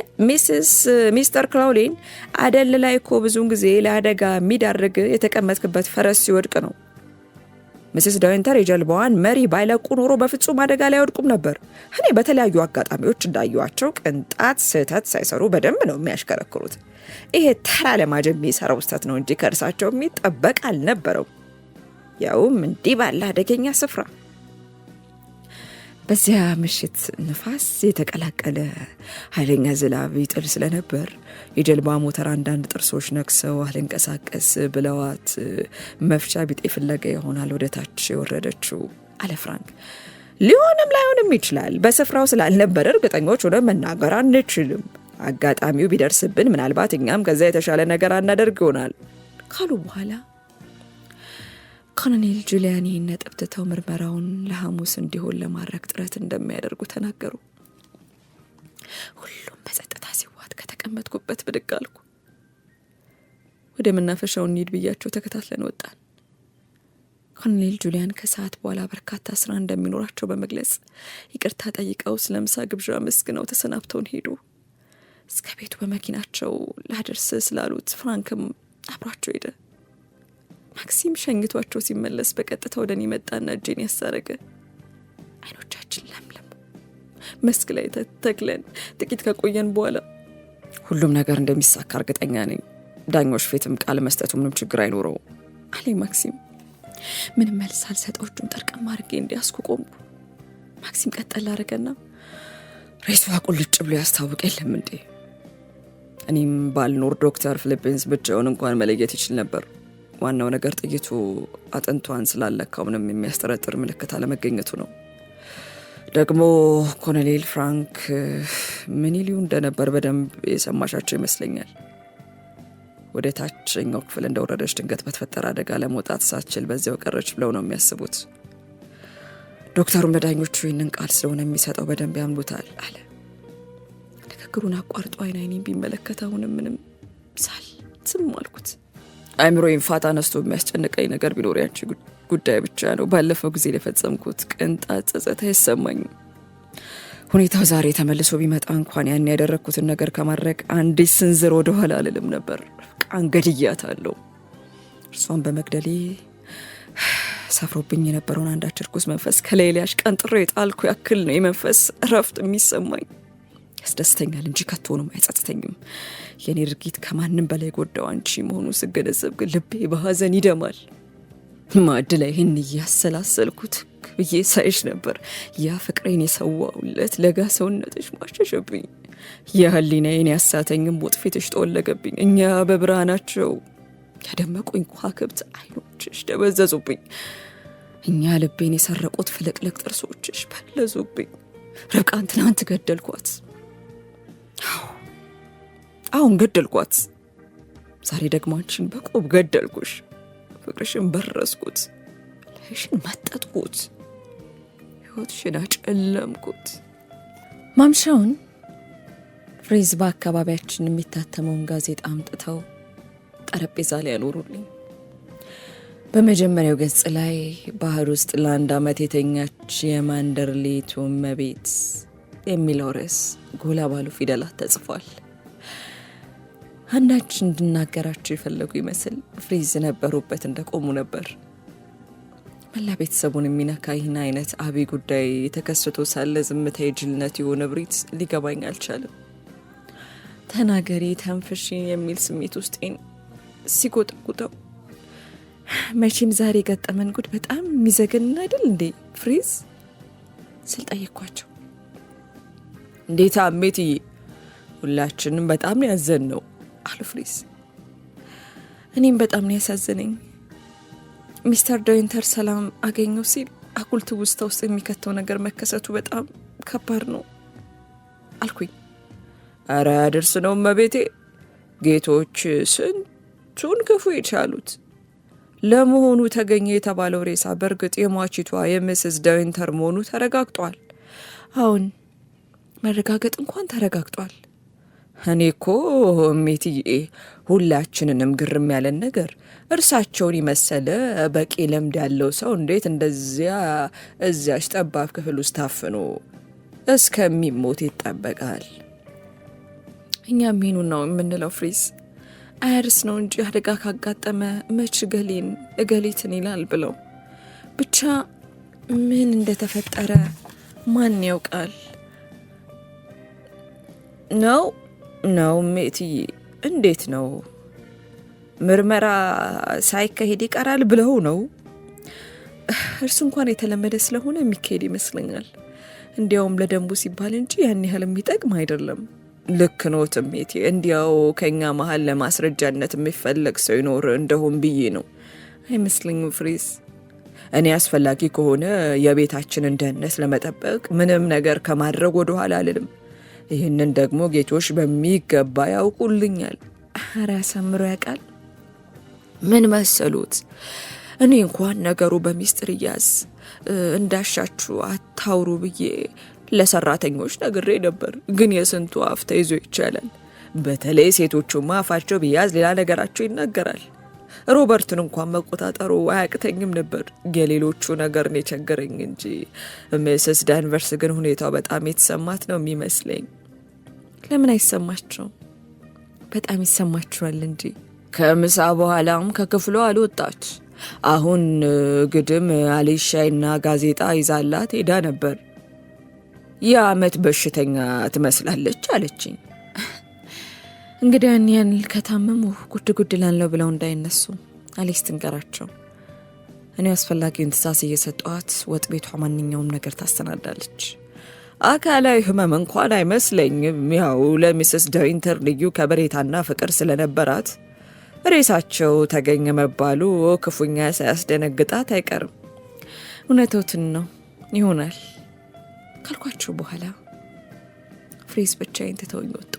ሚስተር ክራውሌን አደን ላይ እኮ ብዙውን ጊዜ ለአደጋ የሚዳርግ የተቀመጥክበት ፈረስ ሲወድቅ ነው። ሚስስ ዳዊንተር የጀልባዋን መሪ ባይለቁ ኖሮ በፍጹም አደጋ ላይ ወድቁም ነበር። እኔ በተለያዩ አጋጣሚዎች እንዳዩዋቸው ቅንጣት ስህተት ሳይሰሩ በደንብ ነው የሚያሽከረክሩት። ይሄ ተራ ለማጅ የሚሰራው ስህተት ነው እንጂ ከእርሳቸው የሚጠበቅ አልነበረው፣ ያውም እንዲህ ባለ አደገኛ ስፍራ። በዚያ ምሽት ንፋስ የተቀላቀለ ኃይለኛ ዝናብ ይጥል ስለነበር የጀልባ ሞተር አንዳንድ ጥርሶች ነክሰው አልንቀሳቀስ ብለዋት መፍቻ ቢጤ ፍለጋ ይሆናል ወደ ታች የወረደችው አለ ፍራንክ። ሊሆንም ላይሆንም ይችላል። በስፍራው ስላልነበረ እርግጠኞች ሆነ መናገር አንችልም። አጋጣሚው ቢደርስብን ምናልባት እኛም ከዛ የተሻለ ነገር አናደርግ ይሆናል ካሉ በኋላ ኮሎኔል ጁሊያን ይህን ነጥብ ትተው ምርመራውን ለሐሙስ እንዲሆን ለማድረግ ጥረት እንደሚያደርጉ ተናገሩ። ሁሉም በጸጥታ ሲዋጥ ከተቀመጥኩበት ብድግ አልኩ። ወደ መናፈሻው እንሂድ ብያቸው ተከታትለን ወጣን። ኮሎኔል ጁሊያን ከሰዓት በኋላ በርካታ ስራ እንደሚኖራቸው በመግለጽ ይቅርታ ጠይቀው ስለምሳ ግብዣ መስግነው ተሰናብተውን ሄዱ። እስከ ቤቱ በመኪናቸው ላደርስ ስላሉት ፍራንክም አብሯቸው ሄደ። ማክሲም ሸኝቷቸው ሲመለስ በቀጥታ ወደ እኔ መጣና እጄን ያሳረገ። አይኖቻችን ለምለም መስክ ላይ ተተክለን ጥቂት ከቆየን በኋላ ሁሉም ነገር እንደሚሳካ እርግጠኛ ነኝ፣ ዳኞች ፊትም ቃል መስጠቱ ምንም ችግር አይኖረው አለኝ ማክሲም። ምንም መልስ አልሰጠው እጁን ጠርቀም አድርጌ እንዲያስኩ ቆምኩ። ማክሲም ቀጠል አደረገና ሬሷ ቁልጭ ብሎ ያስታውቅ የለም እንዴ? እኔም ባልኖር ዶክተር ፊሊፒንስ ብቻውን እንኳን መለየት ይችል ነበር። ዋናው ነገር ጥይቱ አጥንቷን ስላለካው ምንም የሚያስጠረጥር ምልክት አለመገኘቱ ነው። ደግሞ ኮሎኔል ፍራንክ ምን ይሉ እንደነበር በደንብ የሰማሻቸው ይመስለኛል። ወደ ታችኛው ክፍል እንደወረደች ድንገት በተፈጠረ አደጋ ለመውጣት ሳትችል በዚያው ቀረች ብለው ነው የሚያስቡት። ዶክተሩም ለዳኞቹ ይህንን ቃል ስለሆነ የሚሰጠው በደንብ ያምኑታል አለ። ንግግሩን አቋርጦ አይኔን ቢመለከት አሁንም ምንም ሳል ዝም አልኩት። አይምሮዬን ፋታ ነስቶ የሚያስጨንቀኝ ነገር ቢኖር ያንቺ ጉዳይ ብቻ ነው። ባለፈው ጊዜ ለፈጸምኩት ቅንጣት ጸጸት አይሰማኝም። ሁኔታው ዛሬ ተመልሶ ቢመጣ እንኳን ያን ያደረግኩትን ነገር ከማድረግ አንዲት ስንዝር ወደ ኋላ አልልም ነበር። አንገድያታለሁ። እርሷን በመግደሌ ሰፍሮብኝ የነበረውን አንዳች ርኩስ መንፈስ ከላይ ላይ አሽቀንጥሬ ጣልኩ ያክል ነው የመንፈስ እረፍት የሚሰማኝ። ያስደስተኛል እንጂ ከቶንም አይጸጽተኝም። የኔ ድርጊት ከማንም በላይ ጎዳው አንቺ መሆኑን ስገነዘብ ግን ልቤ በሐዘን ይደማል። ማዕድ ላይ ይህን እያሰላሰልኩት ብዬ ሳይሽ ነበር ያ ፍቅሬን የሰዋውለት ለጋ ሰውነትሽ ማሸሸብኝ። የህሊናዬን ያሳተኝም ሞት ፊትሽ ተወለገብኝ። እኛ በብርሃናቸው ያደመቁኝ ከዋክብት አይኖችሽ ደበዘዙብኝ። እኛ ልቤን የሰረቁት ፍልቅልቅ ጥርሶችሽ በለዙብኝ። ርብቃን ትናንት ገደልኳት። አሁን ገደልኳት። ዛሬ ደግሞ አንቺን በቆብ ገደልኩሽ፣ ፍቅርሽን በረስኩት፣ ላይሽን ማጠጥኩት፣ ሕይወትሽን አጨለምኩት። ማምሻውን ፍሬዝ በአካባቢያችን የሚታተመውን ጋዜጣ አምጥተው ጠረጴዛ ላይ ያኖሩልኝ። በመጀመሪያው ገጽ ላይ ባህር ውስጥ ለ1 ዓመት የተኛች የማንደርሌቱ እመቤት የሚለው ርዕስ ጎላ ባሉ ፊደላት ተጽፏል። አንዳች እንድናገራቸው የፈለጉ ይመስል ፍሬዝ ነበሩበት እንደቆሙ ነበር። መላ ቤተሰቡን የሚነካ ይህን አይነት አብይ ጉዳይ ተከስቶ ሳለ ዝምታ የጅልነት የሆነ ብሪት ሊገባኝ አልቻለም። ተናገሪ ተንፍሺ የሚል ስሜት ውስጤን ሲጎጠጉጠው መቼም ዛሬ ገጠመን ጉድ በጣም የሚዘገን አይደል እንዴ ፍሬዝ ስል ጠየኳቸው። እንዴት አሜትዬ፣ ሁላችንም በጣም ያዘን ነው አሉ ፍሬዝ። እኔም በጣም ነው ያሳዘነኝ። ሚስተር ዶይንተር ሰላም አገኘው ሲል አጉል ትውስታ ውስጥ የሚከተው ነገር መከሰቱ በጣም ከባድ ነው አልኩኝ። ኧረ ያድርስ ነው እመቤቴ፣ ጌቶች ስንቱን ክፉ የቻሉት። ለመሆኑ ተገኘ የተባለው ሬሳ በእርግጥ የሟቺቷ የምስስ ዶይንተር መሆኑ ተረጋግጧል? አሁን መረጋገጥ እንኳን ተረጋግጧል። እኔ እኮ እሜትዬ ሁላችንንም ግርም ያለን ነገር እርሳቸውን የመሰለ በቂ ልምድ ያለው ሰው እንዴት እዚያች ጠባብ ክፍል ውስጥ ታፍኖ እስከሚሞት ይጠበቃል? እኛም ይህኑ ነው የምንለው ፍሬዝ። አያርስ ነው እንጂ አደጋ ካጋጠመ መች እገሊትን ይላል ብለው። ብቻ ምን እንደተፈጠረ ማን ያውቃል? ነው ሜትዬ፣ እንዴት ነው ምርመራ ሳይካሄድ ይቀራል ብለው ነው? እርሱ እንኳን የተለመደ ስለሆነ የሚካሄድ ይመስለኛል። እንዲያውም ለደንቡ ሲባል እንጂ ያን ያህል የሚጠቅም አይደለም። ልክ ነው እሜቴ፣ እንዲያው ከኛ መሀል ለማስረጃነት የሚፈለግ ሰው ይኖር እንደሆን ብዬ ነው። አይመስለኝም ፍሬዝ። እኔ አስፈላጊ ከሆነ የቤታችንን ደህንነት ለመጠበቅ ምንም ነገር ከማድረግ ወደ ኋላ አልልም። ይህንን ደግሞ ጌቶች በሚገባ ያውቁልኛል። ኧረ ያሳምሮ ያውቃል። ምን መሰሉት፣ እኔ እንኳን ነገሩ በሚስጥር እያዝ እንዳሻችሁ አታውሩ ብዬ ለሰራተኞች ነግሬ ነበር። ግን የስንቱ አፍ ተይዞ ይቻላል። በተለይ ሴቶቹማ አፋቸው ቢያዝ ሌላ ነገራቸው ይናገራል። ሮበርትን እንኳን መቆጣጠሩ አያቅተኝም ነበር። የሌሎቹ ነገር ነው የቸገረኝ እንጂ ሚስስ ዳንቨርስ ግን ሁኔታው በጣም የተሰማት ነው የሚመስለኝ። ለምን አይሰማቸው? በጣም ይሰማችኋል እንጂ። ከምሳ በኋላም ከክፍሏ አልወጣች። አሁን ግድም አሊሻይና ጋዜጣ ይዛላት ሄዳ ነበር። የዓመት በሽተኛ ትመስላለች አለችኝ። እንግዲህ ያን ከታመሙ ጉድ ላለው ብለው እንዳይነሱ አሌክስ ትንገራቸው። እኔ አስፈላጊውን ትዕዛዝ እየሰጧት ወጥ ቤቷ ማንኛውም ነገር ታስተናዳለች። አካላዊ ህመም እንኳን አይመስለኝም። ያው ለሚስስ ዶይንተር ልዩ ከበሬታና ፍቅር ስለነበራት ሬሳቸው ተገኘ መባሉ ክፉኛ ሳያስደነግጣት አይቀርም። እውነቶትን ነው ይሆናል ካልኳቸው በኋላ ፍሬዝ ብቻዬን ትተውኝ ወጡ።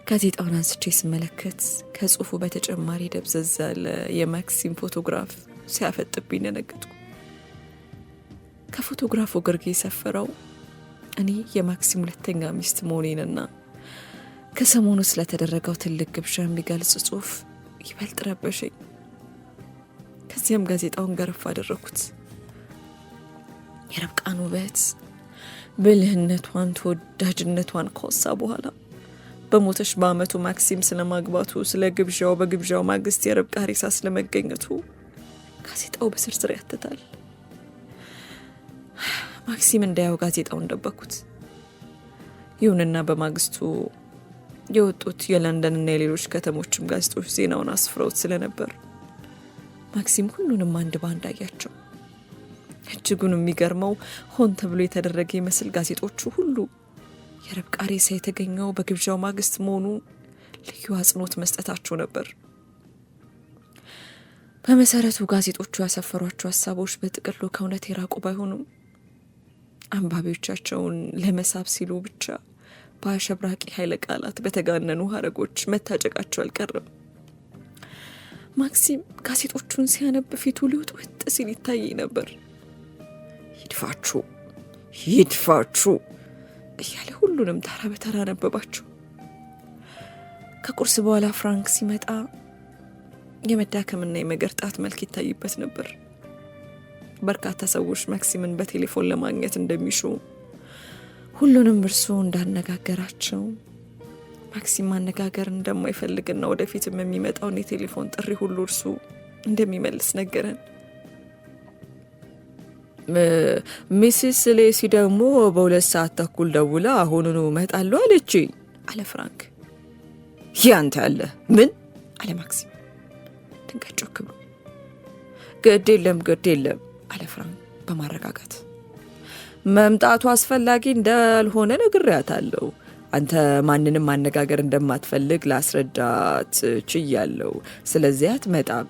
ጋዜጣውን አንስቼ ስመለከት ከጽሁፉ በተጨማሪ ደብዘዝ ያለ የማክሲም ፎቶግራፍ ሲያፈጥብኝ ደነገጥኩ። ከፎቶግራፉ ግርጌ የሰፈረው እኔ የማክሲም ሁለተኛ ሚስት መሆኔንና ከሰሞኑ ስለተደረገው ትልቅ ግብዣ የሚገልጽ ጽሁፍ ይበልጥ ረበሸኝ። ከዚያም ጋዜጣውን ገረፍ አደረኩት። የረብቃን ውበት፣ ብልህነቷን፣ ተወዳጅነቷን ከወሳ በኋላ በሞተሽ በአመቱ ማክሲም ስለማግባቱ፣ ስለ ግብዣው፣ በግብዣው ማግስት የረብቃ ሬሳ ስለመገኘቱ ጋዜጣው በስርስር ያትታል። ማክሲም እንዳያው ጋዜጣውን ደበኩት። ይሁንና በማግስቱ የወጡት የለንደንና የሌሎች ከተሞችም ጋዜጦች ዜናውን አስፍረውት ስለነበር ማክሲም ሁሉንም አንድ ባንድ አያቸው። እጅጉን የሚገርመው ሆን ተብሎ የተደረገ ይመስል ጋዜጦቹ ሁሉ የረብቃ ሬሳ የተገኘው በግብዣው ማግስት መሆኑ ልዩ አጽንኦት መስጠታቸው ነበር። በመሰረቱ ጋዜጦቹ ያሰፈሯቸው ሀሳቦች በጥቅሉ ከእውነት የራቁ ባይሆኑም አንባቢዎቻቸውን ለመሳብ ሲሉ ብቻ በአሸብራቂ ኃይለ ቃላት በተጋነኑ ሐረጎች መታጨቃቸው አልቀረም። ማክሲም ጋዜጦቹን ሲያነብ ፊቱ ልውጥ ሲል ይታየኝ ነበር። ይድፋችሁ እያለ ሁሉንም ተራ በተራ ነበባቸው። ከቁርስ በኋላ ፍራንክ ሲመጣ የመዳከምና የመገርጣት መልክ ይታይበት ነበር። በርካታ ሰዎች ማክሲምን በቴሌፎን ለማግኘት እንደሚሹ፣ ሁሉንም እርሱ እንዳነጋገራቸው፣ ማክሲም ማነጋገር እንደማይፈልግና ወደፊትም የሚመጣውን የቴሌፎን ጥሪ ሁሉ እርሱ እንደሚመልስ ነገረን። ሚስስ ሌሲ ደግሞ 2 ሰዓት ተኩል ደውላ አሁኑኑ እመጣለሁ አለችኝ አለ ፍራንክ። ያንተ ያለ ምን አለ ማክሲም ድንገት ጮክ ብሎ። ግድ የለም አለ ፍራንክ በማረጋጋት። መምጣቱ አስፈላጊ እንዳልሆነ ነግሬያታለሁ። አንተ ማንንም ማነጋገር እንደማትፈልግ ላስረዳት ችያለሁ። ስለዚህ አትመጣም።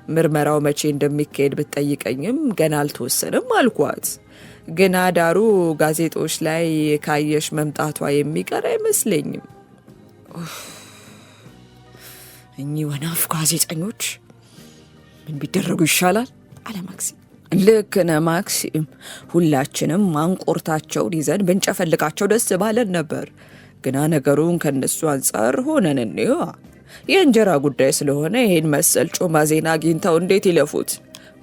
ምርመራው መቼ እንደሚካሄድ ብትጠይቀኝም ገና አልተወሰነም አልኳት። ግን አዳሩ ጋዜጦች ላይ ካየሽ መምጣቷ የሚቀር አይመስለኝም። እኚህ ወናፍ ጋዜጠኞች ምን ቢደረጉ ይሻላል አለ ማክሲም። ልክ ነህ ማክሲም፣ ሁላችንም ማንቆርታቸውን ይዘን ብንጨፈልቃቸው ደስ ባለን ነበር። ግና ነገሩን ከነሱ አንጻር ሆነን እንየዋ። የእንጀራ ጉዳይ ስለሆነ ይሄን መሰል ጮማ ዜና አግኝተው እንዴት ይለፉት?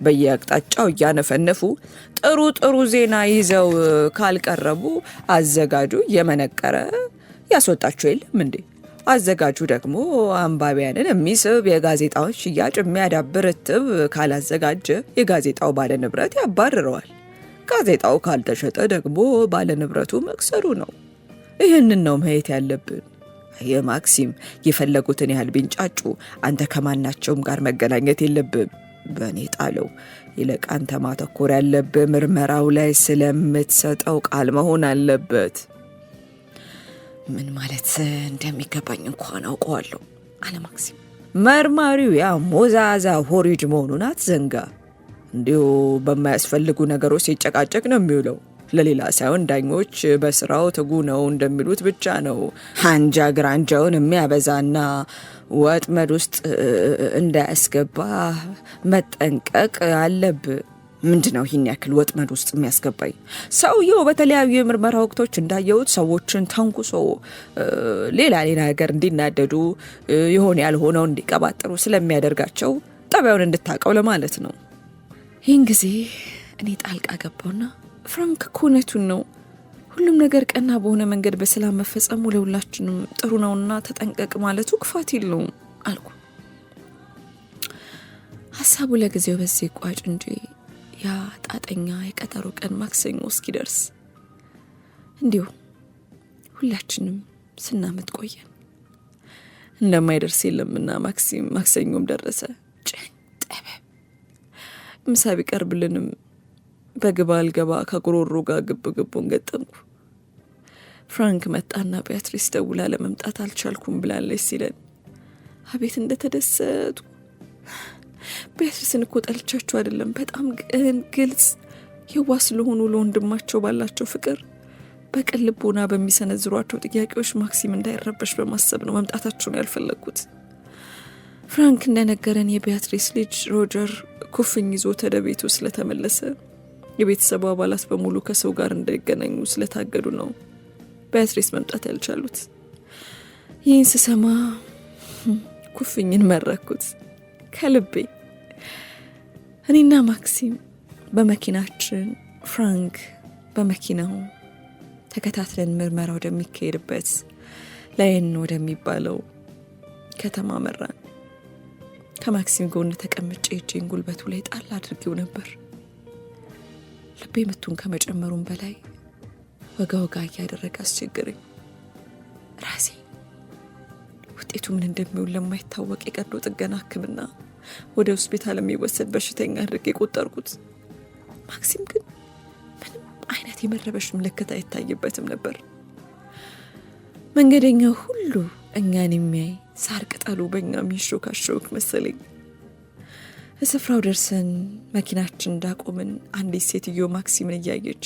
በየአቅጣጫው እያነፈነፉ ጥሩ ዜና ይዘው ካልቀረቡ አዘጋጁ እየመነቀረ ያስወጣቸው የለም እንዴ? አዘጋጁ ደግሞ አንባቢያንን የሚስብ የጋዜጣውን ሽያጭ የሚያዳብር እትም ካላዘጋጀ የጋዜጣው ባለንብረት ያባርረዋል። ጋዜጣው ካልተሸጠ ደግሞ ባለንብረቱ መክሰሩ ነው። ይህንን ነው ማየት ያለብን። የማክሲም የፈለጉትን ያህል ቢንጫጩ አንተ ከማናቸውም ጋር መገናኘት የለብም። በእኔ ጣለው። ይልቅ አንተ ማተኮር ያለብህ ምርመራው ላይ ስለምትሰጠው ቃል መሆን አለበት። ምን ማለት እንደሚገባኝ እንኳን አውቀዋለሁ አለ ማክሲም። መርማሪው ያ ሞዛዛ ሆሪጅ መሆኑን አትዘንጋ። እንዲሁ በማያስፈልጉ ነገሮች ሲጨቃጨቅ ነው የሚውለው። ለሌላ ሳይሆን ዳኞች በስራው ትጉ ነው እንደሚሉት ብቻ ነው አንጃ ግራንጃውን የሚያበዛና ወጥመድ ውስጥ እንዳያስገባ መጠንቀቅ አለብህ። ምንድነው ይህን ያክል ወጥመድ ውስጥ የሚያስገባኝ? ሰውየው በተለያዩ የምርመራ ወቅቶች እንዳየሁት ሰዎችን ተንኩሶ ሌላ ነገር እንዲናደዱ የሆነ ያልሆነው እንዲቀባጥሩ ስለሚያደርጋቸው ጠባዩን እንድታቀው ለማለት ነው። ይህን ጊዜ እኔ ጣልቃ ገባውና ፍራንክ እውነቱን ነው፣ ሁሉም ነገር ቀና በሆነ መንገድ በሰላም መፈጸሙ ለሁላችንም ጥሩ ነውና ተጠንቀቅ ማለቱ ክፋት የለውም አልኩ። ሀሳቡ ለጊዜው በዚህ ቋጭ እንጂ ያ ጣጠኛ የቀጠሮ ቀን ማክሰኞ እስኪደርስ እንዲሁ ሁላችንም ስናመጥ ቆየን። እንደማይደርስ የለምና ማክሰኞም ደረሰ። ጨንጠበ ምሳ ቢቀርብልንም በግባ አልገባ ከጉሮሮ ጋር ግብግቡን ገጠምኩ። ፍራንክ መጣና ቢያትሪስ ደውላ ለመምጣት አልቻልኩም ብላለች ሲለን አቤት እንደተደሰቱ። ቢያትሪስን እኮ ጠልቻቸው አይደለም፣ በጣም ግልጽ የዋህ ስለሆኑ ለወንድማቸው ባላቸው ፍቅር በቅን ልቦና በሚሰነዝሯቸው ጥያቄዎች ማክሲም እንዳይረበሽ በማሰብ ነው መምጣታቸውን ያልፈለግኩት። ፍራንክ እንደነገረን የቢያትሪስ ልጅ ሮጀር ኩፍኝ ይዞ ወደ ቤቱ ስለተመለሰ የቤተሰቡ አባላት በሙሉ ከሰው ጋር እንዳይገናኙ ስለታገዱ ነው ቢያትሪስ መምጣት ያልቻሉት። ይህን ስሰማ ኩፍኝን መረኩት ከልቤ። እኔና ማክሲም በመኪናችን፣ ፍራንክ በመኪናው ተከታትለን ምርመራ ወደሚካሄድበት ላይን ወደሚባለው ከተማ መራን። ከማክሲም ጎን ተቀምጬ እጄን ጉልበቱ ላይ ጣል አድርጌው ነበር። ልቤ ምቱን ከመጨመሩም በላይ ወጋ እያደረገ አስቸገረኝ። ራሴ ውጤቱ ምን እንደሚሆን ለማይታወቅ የቀዶ ጥገና ሕክምና ወደ ሆስፒታል የሚወሰድ በሽተኛ አድርጌ ቆጠርኩት። ማክሲም ግን ምንም አይነት የመረበሽ ምልክት አይታይበትም ነበር። መንገደኛው ሁሉ እኛን የሚያይ ሳር ቅጠሉ በእኛ የሚሾካሾክ መሰለኝ። ስፍራው ደርሰን መኪናችን እንዳቆምን አንዲት ሴትዮ ማክሲምን እያየች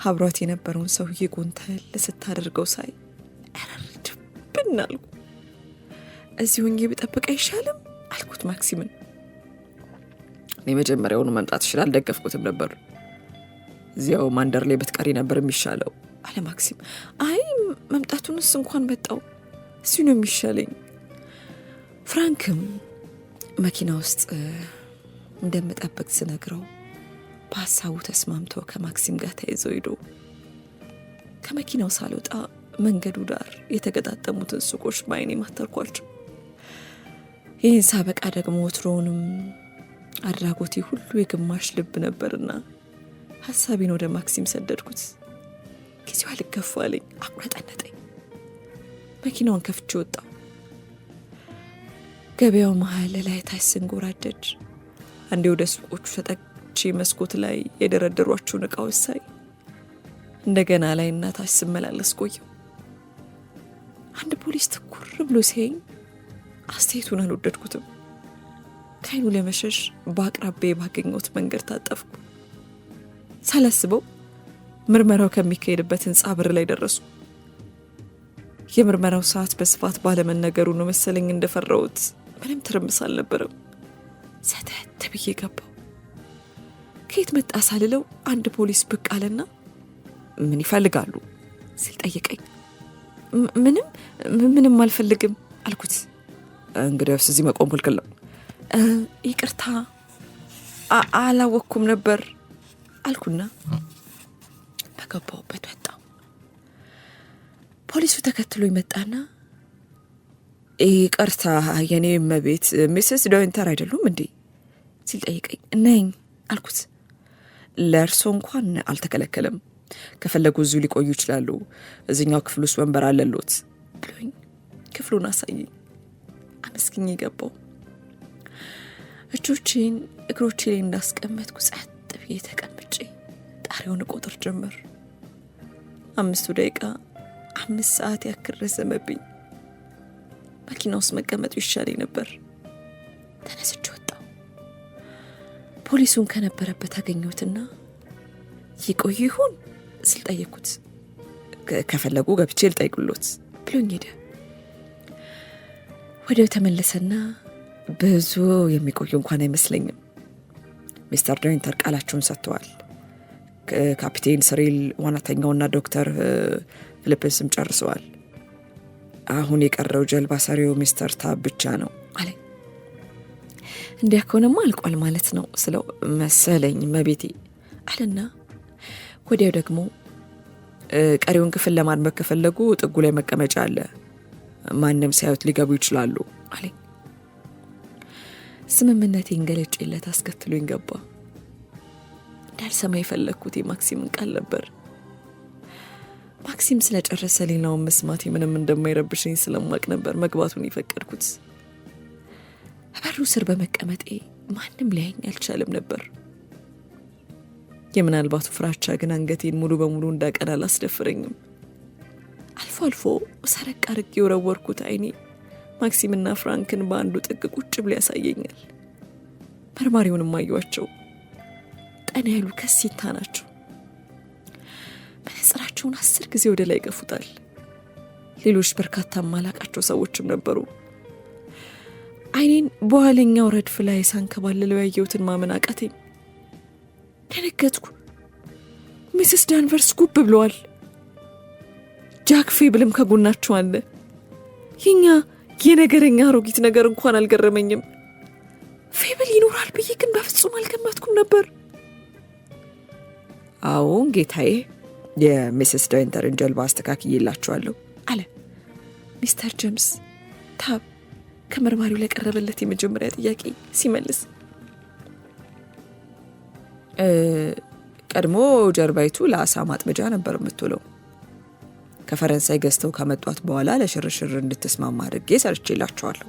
አብሯት የነበረውን ሰውዬ ጎንተል ስታደርገው ሳይ ብናልኩ እዚህ ሆኜ ብጠብቅ አይሻልም አልኩት ማክሲምን። እኔ መጀመሪያውኑ መምጣት ይችላል ደገፍኩትም ነበር። እዚያው ማንደር ላይ ብትቀሪ ነበር የሚሻለው አለ ማክሲም። አይ መምጣቱንስ እንኳን መጣው እሱ ነው የሚሻለኝ። ፍራንክም መኪና ውስጥ እንደምጠብቅ ስነግረው በሀሳቡ ተስማምቶ ከማክሲም ጋር ተይዞ ሄዶ ከመኪናው ሳልወጣ መንገዱ ዳር የተገጣጠሙትን ሱቆች በዓይኔ ማተርኳቸው። ይህን ሳበቃ ደግሞ ወትሮውንም አድራጎቴ ሁሉ የግማሽ ልብ ነበርና ሀሳቤን ወደ ማክሲም ሰደድኩት። ጊዜው አልገፋ አለኝ፣ አቁረጠነጠኝ። መኪናውን ከፍቼ ወጣሁ። ገበያው መሀል ላይ ታች ስንጎራደድ አንዴ ወደ ሱቆቹ ተጠግቼ መስኮት ላይ የደረደሯቸውን እቃዎች ሳይ እንደገና ላይ እና ታች ስመላለስ ቆየሁ። አንድ ፖሊስ ትኩር ብሎ ሲያየኝ አስተያየቱን አልወደድኩትም። ከዓይኑ ለመሸሽ በአቅራቢያዬ ባገኘሁት መንገድ ታጠፍኩ። ሳላስበው ምርመራው ከሚካሄድበት ህንጻ በር ላይ ደረሱ። የምርመራው ሰዓት በስፋት ባለመነገሩ ነው መሰለኝ እንደፈራሁት ምንም ትርምስ አልነበረም። ሰተት ብዬ ገባሁ። ከየት መጣ ሳልለው አንድ ፖሊስ ብቅ አለና ምን ይፈልጋሉ ሲል ጠየቀኝ። ምንም አልፈልግም አልኩት። እንግዲያውስ እዚህ መቆም ክልክል ነው። ይቅርታ አላወቅኩም ነበር አልኩና በገባሁበት ወጣሁ። ፖሊሱ ተከትሎ ይመጣና ይቅርታ የኔ እመቤት ሚስስ ዶይንተር አይደሉም እንዴ ሲል ጠየቀኝ። ነኝ አልኩት። ለእርሶ እንኳን አልተከለከለም፣ ከፈለጉ እዚሁ ሊቆዩ ይችላሉ፣ እዚህኛው ክፍል ውስጥ ወንበር አለሎት ብሎኝ ክፍሉን አሳየኝ። አመስግኜ ገባሁ። እጆቼን እግሮቼ ላይ እንዳስቀመጥኩ ጸጥ ብዬ ተቀምጬ ጣሪያውን ቆጥር ጀመር። 5 ደቂቃ 5 ሰዓት ያክል ረዘመብኝ። መኪና ውስጥ መቀመጡ ይሻለኝ ነበር። ተነስቼ ወጣሁ። ፖሊሱን ከነበረበት አገኘሁትና ይቆዩ ይሆን ስል ጠየቅኩት። ከፈለጉ ገብቼ ልጠይቅሎት ብሎኝ ሄደ። ወዲያው ተመለሰና ብዙ የሚቆዩ እንኳን አይመስለኝም፣ ሚስተር ዶይንተር ቃላቸውን ሰጥተዋል። ካፒቴን ስሪል ዋናተኛውና ዶክተር ፊሊፕስም ጨርሰዋል። አሁን የቀረው ጀልባ ሰሪው ሚስተር ታብ ብቻ ነው አለ። እንዲያ ከሆነማ አልቋል ማለት ነው ስለው መሰለኝ መቤቴ አለና ወዲያው ደግሞ ቀሪውን ክፍል ለማድመቅ ከፈለጉ ጥጉ ላይ መቀመጫ አለ፣ ማንም ሳይወት ሊገቡ ይችላሉ አለ። ስምምነቴን ገለጬለት አስከትሎኝ ገባ። እንዳልሰማ የፈለግኩት የማክሲምን ቃል ነበር። ማክሲም ስለጨረሰ ሌላውን መስማቴ ምንም እንደማይረብሽኝ ስለማቅ ነበር መግባቱን የፈቀድኩት። በሩ ስር በመቀመጤ ማንም ሊያየኝ አልቻለም ነበር። የምናልባቱ ፍራቻ ግን አንገቴን ሙሉ በሙሉ እንዳቀና አላስደፍረኝም። አልፎ አልፎ ሰረቅ አድርጌ የወረወርኩት አይኔ ማክሲምና ፍራንክን በአንዱ ጥግ ቁጭ ብሎ ያሳየኛል። መርማሪውንም አየኋቸው። ጠና ያሉ ከሲታ ናቸው። መነጽራቸውን 10 ጊዜ ወደ ላይ ገፉታል። ሌሎች በርካታ ማላቃቸው ሰዎችም ነበሩ። አይኔን በኋለኛው ረድፍ ላይ ሳንከባለለው ያየሁትን ማመን አቃተኝ። ደነገጥኩ። ሚስስ ዳንቨርስ ጉብ ብለዋል። ጃክ ፌብልም ከጎናቸው አለ። የኛ የነገረኛ አሮጊት ነገር እንኳን አልገረመኝም። ፌብል ይኖራል ብዬ ግን በፍጹም አልገመትኩም ነበር። አዎን ጌታዬ፣ የሚስስ ዶይንተርን ጀልባ አስተካክዬላችኋለሁ አለ ሚስተር ጄምስ ታብ ከመርማሪው ለቀረበለት የመጀመሪያ ጥያቄ ሲመልስ። ቀድሞ ጀርባይቱ ለአሳ ማጥመጃ ነበር የምትውለው። ከፈረንሳይ ገዝተው ከመጧት በኋላ ለሽርሽር እንድትስማማ አድርጌ ሰርቼላቸዋለሁ።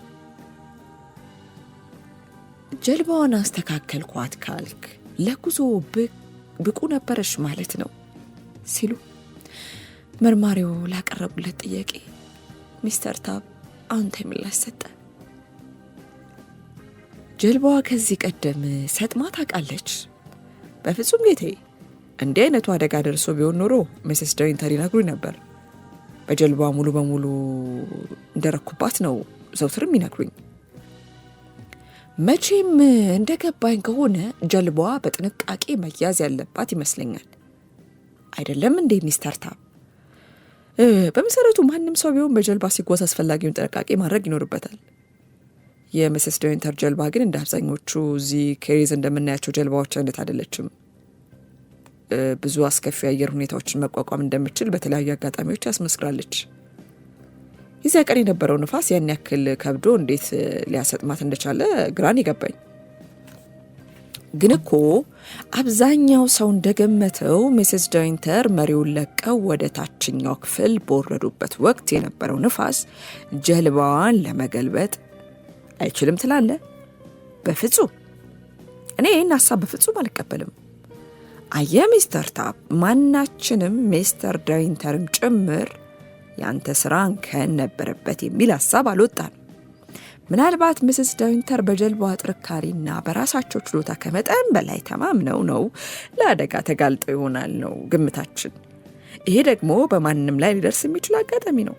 ጀልባዋን አስተካከልኳት ካልክ ለጉዞ ብቁ ነበረሽ ማለት ነው ሲሉ መርማሪው ላቀረቡለት ጥያቄ ሚስተር ታብ አዎንታዊ ምላሽ ሰጠ። ጀልባዋ ከዚህ ቀደም ሰጥማ ታውቃለች? በፍጹም ጌታዬ፣ እንዲህ አይነቱ አደጋ ደርሶ ቢሆን ኖሮ ሚስስ ዶይንተር ይነግሩኝ ነበር። በጀልባ ሙሉ በሙሉ እንደረኩባት ነው ዘውትርም ይነግሩኝ። መቼም እንደገባኝ ከሆነ ጀልባዋ በጥንቃቄ መያዝ ያለባት ይመስለኛል። አይደለም እንዴ ሚስተር ታብ? በመሰረቱ ማንም ሰው ቢሆን በጀልባ ሲጓዝ አስፈላጊውን ጥንቃቄ ማድረግ ይኖርበታል። የሚስስ ዶይንተር ጀልባ ግን እንደ አብዛኞቹ እዚህ ኬሪዝ እንደምናያቸው ጀልባዎች አይነት አይደለችም። ብዙ አስከፊ አየር ሁኔታዎችን መቋቋም እንደምችል በተለያዩ አጋጣሚዎች ያስመስክራለች። የዚያ ቀን የነበረው ንፋስ ያን ያክል ከብዶ እንዴት ሊያሰጥማት እንደቻለ ግራን ይገባኝ። ግን እኮ አብዛኛው ሰው እንደገመተው ሚስስ ዶይንተር መሪውን ለቀው ወደ ታችኛው ክፍል በወረዱበት ወቅት የነበረው ንፋስ ጀልባዋን ለመገልበጥ አይችልም ትላለ? በፍጹም። እኔ ይህን ሀሳብ በፍጹም አልቀበልም። አየ ሚስተር ታብ፣ ማናችንም ሚስተር ዶይንተርም ጭምር ያንተ ስራ እንከን ነበረበት የሚል ሀሳብ አልወጣን። ምናልባት ሚስስ ዶይንተር በጀልባዋ ጥንካሬና በራሳቸው ችሎታ ከመጠን በላይ ተማምነው ነው ለአደጋ ተጋልጠው ይሆናል ነው ግምታችን። ይሄ ደግሞ በማንም ላይ ሊደርስ የሚችል አጋጣሚ ነው።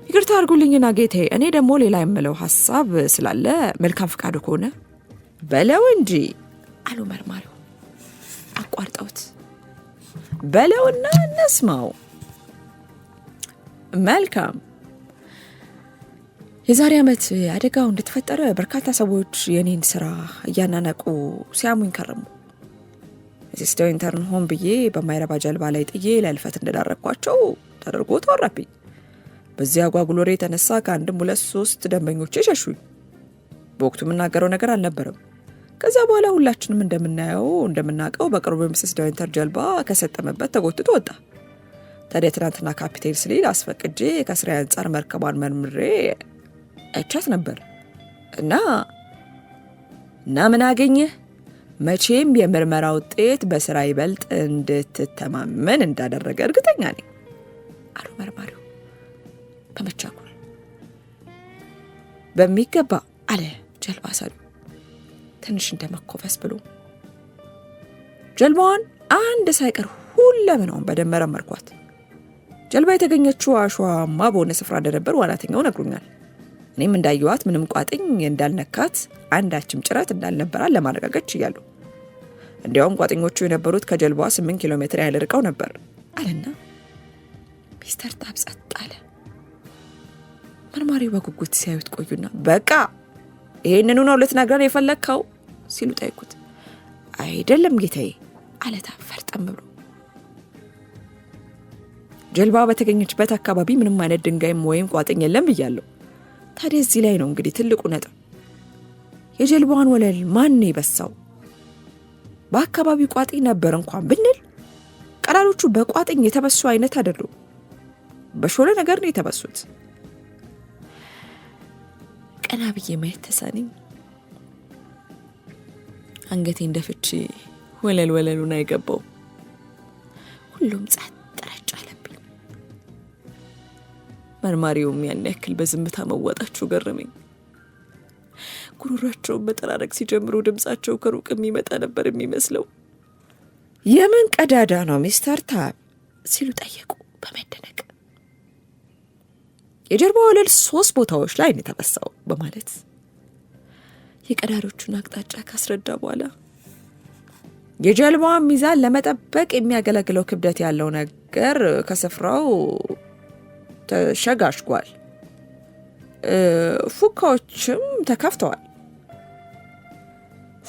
ይቅርታ አድርጉልኝና ጌቴ፣ እኔ ደግሞ ሌላ የምለው ሀሳብ ስላለ መልካም ፍቃዱ ከሆነ በለው እንጂ አሉ መርማሪው አቋርጠውት። በለውና እንስማው። መልካም። የዛሬ ዓመት አደጋው እንደተፈጠረ በርካታ ሰዎች የኔን ስራ እያናነቁ ሲያሙኝ ከረሙ። ሚስስ ዶይንተርን ሆን ብዬ በማይረባ ጀልባ ላይ ጥዬ ለልፈት እንደዳረኳቸው ተደርጎ ተወራብኝ። በዚያ ጓጉሎሬ የተነሳ ከአንድም 2-3 ደንበኞቼ ሸሹኝ። በወቅቱ የምናገረው ነገር አልነበረም። ከዛ በኋላ ሁላችንም እንደምናውቀው በቅርቡ ሚስስ ዶይንተር ጀልባ ከሰጠመበት ተጎትቶ ወጣ። ታዲያ ትናንትና ካፒቴን ስሊል አስፈቅጄ ከስራ አንጻር መርከቧን መርምሬ አይቻት ነበር እና ምን አገኘህ? መቼም የምርመራ ውጤት በስራ ይበልጥ እንድትተማመን እንዳደረገ እርግጠኛ ነኝ አሉ መርማሪው በመቻኮል። በሚገባ አለ ጀልባ ሰሉ ትንሽ እንደመኮፈስ ብሎ። ጀልባዋን አንድ ሳይቀር ሁለመናውን በደንብ መረመርኳት። ጀልባ የተገኘችው አሸዋማ በሆነ ስፍራ እንደነበር ዋናተኛው ነግሮኛል። እኔም እንዳየዋት ምንም ቋጥኝ እንዳልነካት አንዳችም ጭረት እንዳልነበራት ለማረጋገጥ ችያለሁ። እንዲያውም ቋጥኞቹ የነበሩት ከጀልባዋ 8 ኪሎ ሜትር ያህል ርቀው ነበር አለና ሚስተር ታብ ጸጥ አለ። መርማሪው በጉጉት ሲያዩት ቆዩና በቃ ይሄንኑ ነው ልትነግረን የፈለግከው ሲሉ ጠይቁት። አይደለም ጌታዬ አለ ታብ ፈርጠም ብሎ። ጀልባ በተገኘችበት አካባቢ ምንም አይነት ድንጋይም ወይም ቋጥኝ የለም ብያለሁ። ታዲያ እዚህ ላይ ነው እንግዲህ ትልቁ ነጥብ። የጀልባዋን ወለል ማን ይበሳው? በአካባቢው ቋጥኝ ነበር እንኳን ብንል ቀዳሎቹ በቋጥኝ የተበሱ አይነት አይደሉም። በሾለ ነገር ነው የተበሱት። ቀና ብዬ ማየት ተሳነኝ። አንገቴ እንደፍቼ ወለሉን አይገባው። ሁሉም ጸጥ ረጭ አለብኝ። መርማሪውም ያን ያክል በዝምታ መዋጣቸው ገረመኝ። ጉሮሯቸውን መጠራረግ ሲጀምሩ ድምጻቸው ከሩቅ የሚመጣ ነበር የሚመስለው። የምን ቀዳዳ ነው ሚስተር ታብ ሲሉ ጠየቁ በመደነቅ። የጀርባ ወለል 3 ቦታዎች ላይ ነው የተበሳው በማለት የቀዳዶቹን አቅጣጫ ካስረዳ በኋላ የጀልባዋን ሚዛን ለመጠበቅ የሚያገለግለው ክብደት ያለው ነገር ከስፍራው ተሸጋሽጓል። ፉካዎችም ተከፍተዋል።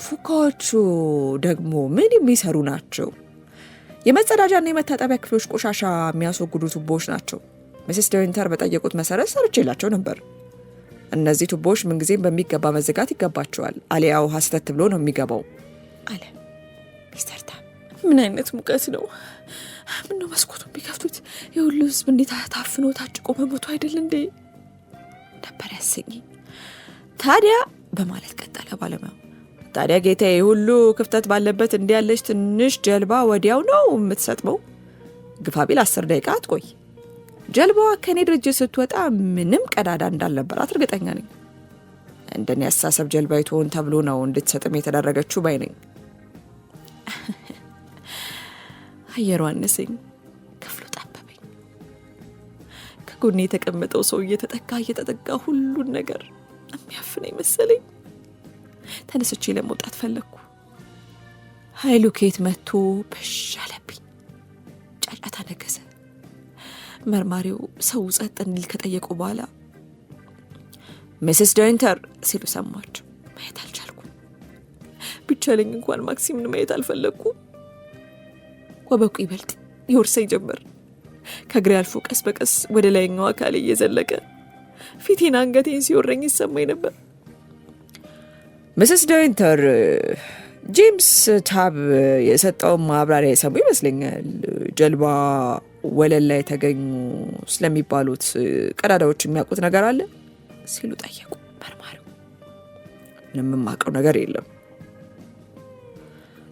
ፉካዎቹ ደግሞ ምን የሚሰሩ ናቸው? የመጸዳጃና የመታጠቢያ ክፍሎች ቆሻሻ የሚያስወግዱ ቱቦዎች ናቸው። ሚስስ ዶይንተር በጠየቁት መሰረት ሰርቼላቸው ነበር። እነዚህ ቱቦዎች ምንጊዜም በሚገባ መዘጋት ይገባቸዋል፣ አሊያ ውሃ ስተት ብሎ ነው የሚገባው አለ ሚስተር ታብ። ምን አይነት ሙቀት ነው? ምነው መስኮቱን ቢከፍቱት የሁሉ ህዝብ እንዴት ታፍኖ ታጭቆ መሞቱ አይደል እንዴ ነበር ያሰኘኝ። ታዲያ በማለት ቀጠለ ባለሙያው። ታዲያ ጌታዬ ሁሉ ክፍተት ባለበት እንዲያለች ትንሽ ጀልባ ወዲያው ነው የምትሰጥመው። ግፋ ቢል 10 ደቂቃ አትቆይ። ጀልባዋ ከኔ ድርጅት ስትወጣ ምንም ቀዳዳ እንዳልነበራት እርግጠኛ ነኝ። እንደኔ አሳሰብ ጀልባይቱ ሆን ተብሎ ነው እንድትሰጥም የተደረገችው ባይ ነኝ። አየሩ አነሰኝ፣ ክፍሉ ጠበበኝ። ከጎኔ የተቀመጠው ሰው እየተጠጋ ሁሉን ነገር የሚያፍነኝ መሰለኝ። ተነስቼ ለመውጣት ፈለኩ። ኃይሉ ከየት መጥቶ በሻለብኝ። ጫጫታ ነገሰ። መርማሪው ሰው ጸጥ እንዲል ከጠየቁ በኋላ ሚስስ ዶይንተር ሲሉ ሰማቸው። ማየት አልቻልኩም። ቢቻለኝ እንኳን ማክሲምን ማየት አልፈለኩም። ወበቁ ይበልጥ ይወርሰኝ ጀመር። ከእግሬ አልፎ ቀስ በቀስ ወደ ላይኛው አካሌ እየዘለቀ ፊቴን አንገቴን ሲወረኝ ይሰማኝ ነበር። ሚስስ ዶይንተር ጄምስ ታብ የሰጠው ማብራሪያ የሰሙ ይመስለኛል። ጀልባ ወለል ላይ ተገኙ ስለሚባሉት ቀዳዳዎች የሚያውቁት ነገር አለ ሲሉ ጠየቁ መርማሪው። ምንም የማውቀው ነገር የለም።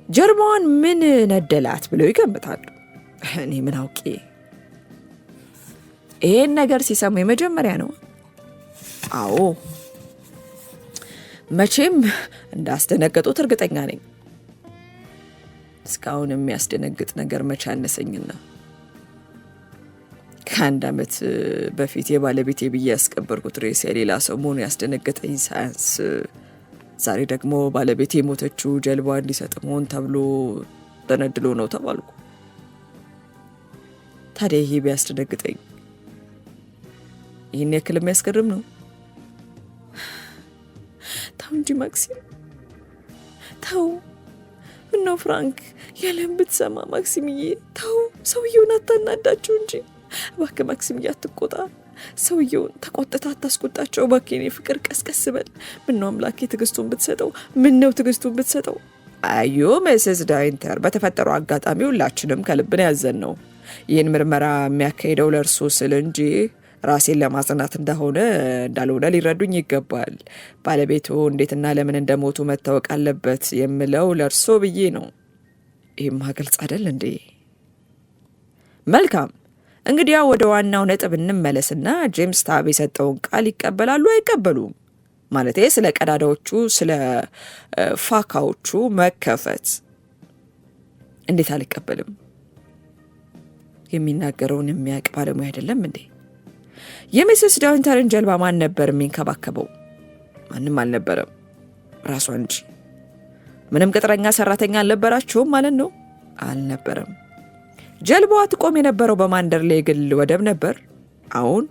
ጀርባዋን ምን ነደላት ብለው ይገምታሉ? እኔ ምን አውቄ። ይሄን ነገር ሲሰሙ የመጀመሪያ ነው። አዎ መቼም እንዳስደነገጡት እርግጠኛ ነኝ። እስካሁን የሚያስደነግጥ ነገር መቼ አነሰኝና ከአንድ ዓመት በፊት የባለቤቴ ብዬ ያስቀበርኩት ሬስ የሌላ ሰው መሆኑ ያስደነገጠኝ ሳያንስ ዛሬ ደግሞ ባለቤቴ የሞተችው ጀልባ እንዲሰጥም ሆን ተብሎ ተነድሎ ነው ተባልኩ። ታዲያ ይሄ ቢያስደነግጠኝ ይህን ያክል የሚያስገርም ነው? ተው እንጂ ማክሲም ተው። ምነው ፍራንክ ያለን ብትሰማ ማክሲምዬ ተው። ሰውየውን አታናዳችሁ እንጂ እባክህ ማክሲምዬ አትቆጣ። ሰውየውን ተቆጥታ አታስቆጣቸው እባክህ። የኔ ፍቅር ቀስቀስ በል። ምነው አምላኬ ትዕግስቱን ብትሰጠው። ምነው ትዕግስቱን ብትሰጠው። አዩ ሚስስ ዶይንተር በተፈጠረው አጋጣሚ ሁላችንም ከልብን ያዘን ነው። ይህን ምርመራ የሚያካሂደው ለእርሱ ስል እንጂ ራሴን ለማጽናት እንዳልሆነ ሊረዱኝ ይገባል። ባለቤቱ እንዴትና ለምን እንደሞቱ መታወቅ አለበት የምለው ለእርሶ ብዬ ነው። ይህማ ግልጽ አይደል እንዴ? መልካም እንግዲያ ወደ ዋናው ነጥብ እንመለስና ጄምስ ታብ የሰጠውን ቃል ይቀበላሉ አይቀበሉም? ማለቴ ስለ ቀዳዳዎቹ፣ ስለ ፋካዎቹ መከፈት እንዴት አልቀበልም? የሚናገረውን የሚያውቅ ባለሙያ አይደለም እንዴ? የሚስስ ዶይንተርን ጀልባ ማን ነበር የሚንከባከበው? ማንም አልነበረም፣ ራሷ እንጂ። ምንም ቅጥረኛ ሰራተኛ አልነበራቸውም ማለት ነው? አልነበረም። ጀልባዋ ትቆም የነበረው በማንደርሌ የግል ወደብ ነበር። አሁን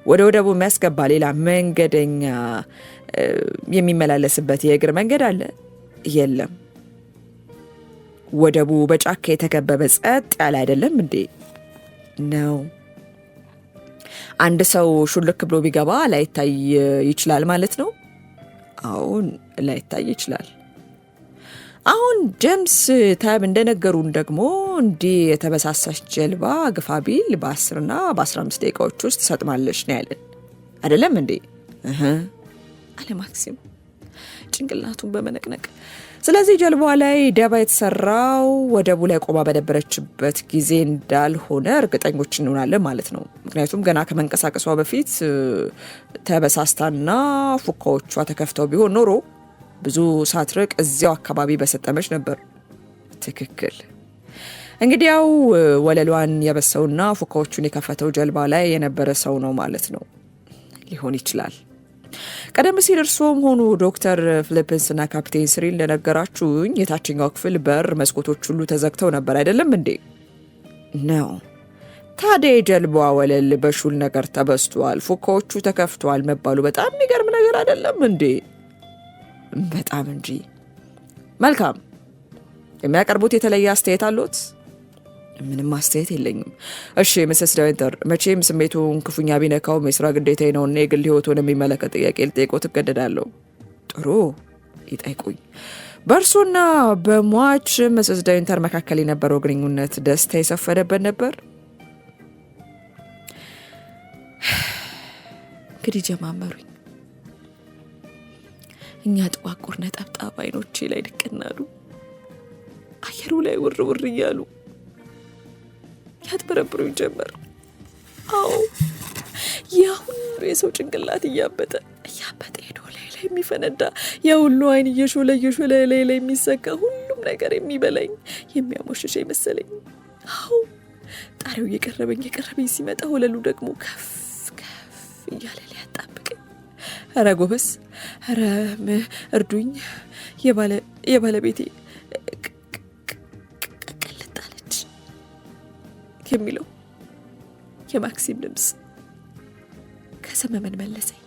ወደ ወደቡ የሚያስገባ ሌላ መንገደኛ የሚመላለስበት የእግር መንገድ አለ? የለም። ወደቡ በጫካ የተከበበ ጸጥ ያለ አይደለም እንዴ? ነው። አንድ ሰው ሹልክ ብሎ ቢገባ ላይታይ ይችላል ማለት ነው? አሁን ላይታይ ይችላል። አሁን ጄምስ ታብ እንደነገሩን ደግሞ እንዲህ የተበሳሳች ጀልባ ግፋቢል በ10 እና በ15 ደቂቃዎች ውስጥ ትሰጥማለች ነው ያለን አይደለም እንዴ? አለ ማክሲም ጭንቅላቱን በመነቅነቅ። ስለዚህ ጀልባዋ ላይ ደባ የተሰራው ወደቡ ላይ ቆማ በነበረችበት ጊዜ እንዳልሆነ እርግጠኞች እንሆናለን ማለት ነው። ምክንያቱም ገና ከመንቀሳቀሷ በፊት ተበሳስታና ፉካዎቿ ተከፍተው ቢሆን ኖሮ ብዙ ሳትርቅ እዚያው አካባቢ በሰጠመች ነበር። ትክክል። እንግዲያው ወለሏን የበሰውና ፉካዎቹን የከፈተው ጀልባ ላይ የነበረ ሰው ነው ማለት ነው። ሊሆን ይችላል። ቀደም ሲል እርስዎም ሆኑ ዶክተር ፊሊፕስና ካፕቴን ሲሪል እንደነገራችሁኝ የታችኛው ክፍል በር፣ መስኮቶች ሁሉ ተዘግተው ነበር አይደለም እንዴ? ነው። ታዲያ የጀልባዋ ወለል በሹል ነገር ተበስቷል፣ ፉካዎቹ ተከፍተዋል መባሉ በጣም የሚገርም ነገር አይደለም እንዴ? በጣም እንጂ። መልካም። የሚያቀርቡት የተለየ አስተያየት አሉት? ምንም አስተያየት የለኝም። እሺ ሚስስ ዶይንተር፣ መቼም ስሜቱን ክፉኛ ቢነካውም የስራ ግዴታዬ ነውና የግል ህይወቱን የሚመለከት ጥያቄ ልጠይቅዎት እገደዳለሁ። ጥሩ፣ ይጠይቁኝ። በእርሶና በሟች ሚስስ ዶይንተር መካከል የነበረው ግንኙነት ደስታ የሰፈነበት ነበር? እንግዲህ ጀማመሩኝ። እኛ ጥቋቁር ነጠብጣብ አይኖቼ ላይ ድቅናሉ። አየሩ ላይ ውር ውር እያሉ ያትበረብሩኝ ጀመር። አዎ ያ ሁሉ የሰው ጭንቅላት እያበጠ ሄዶ ላይ የሚፈነዳ ያ ሁሉ አይን እየሾለ ላይ የሚሰካ ሁሉም ነገር የሚበላኝ የሚያሞሽሽ መሰለኝ። አዎ ጣሪያው የቀረበኝ ሲመጣ ወለሉ ደግሞ ከፍ እያለ ሊያጣብቀኝ። ኧረ ጎበስ፣ ኧረ እርዱኝ፣ የባለቤቴ ቀልጣለች የሚለው የማክሲም ድምፅ ከሰመመን መለሰኝ።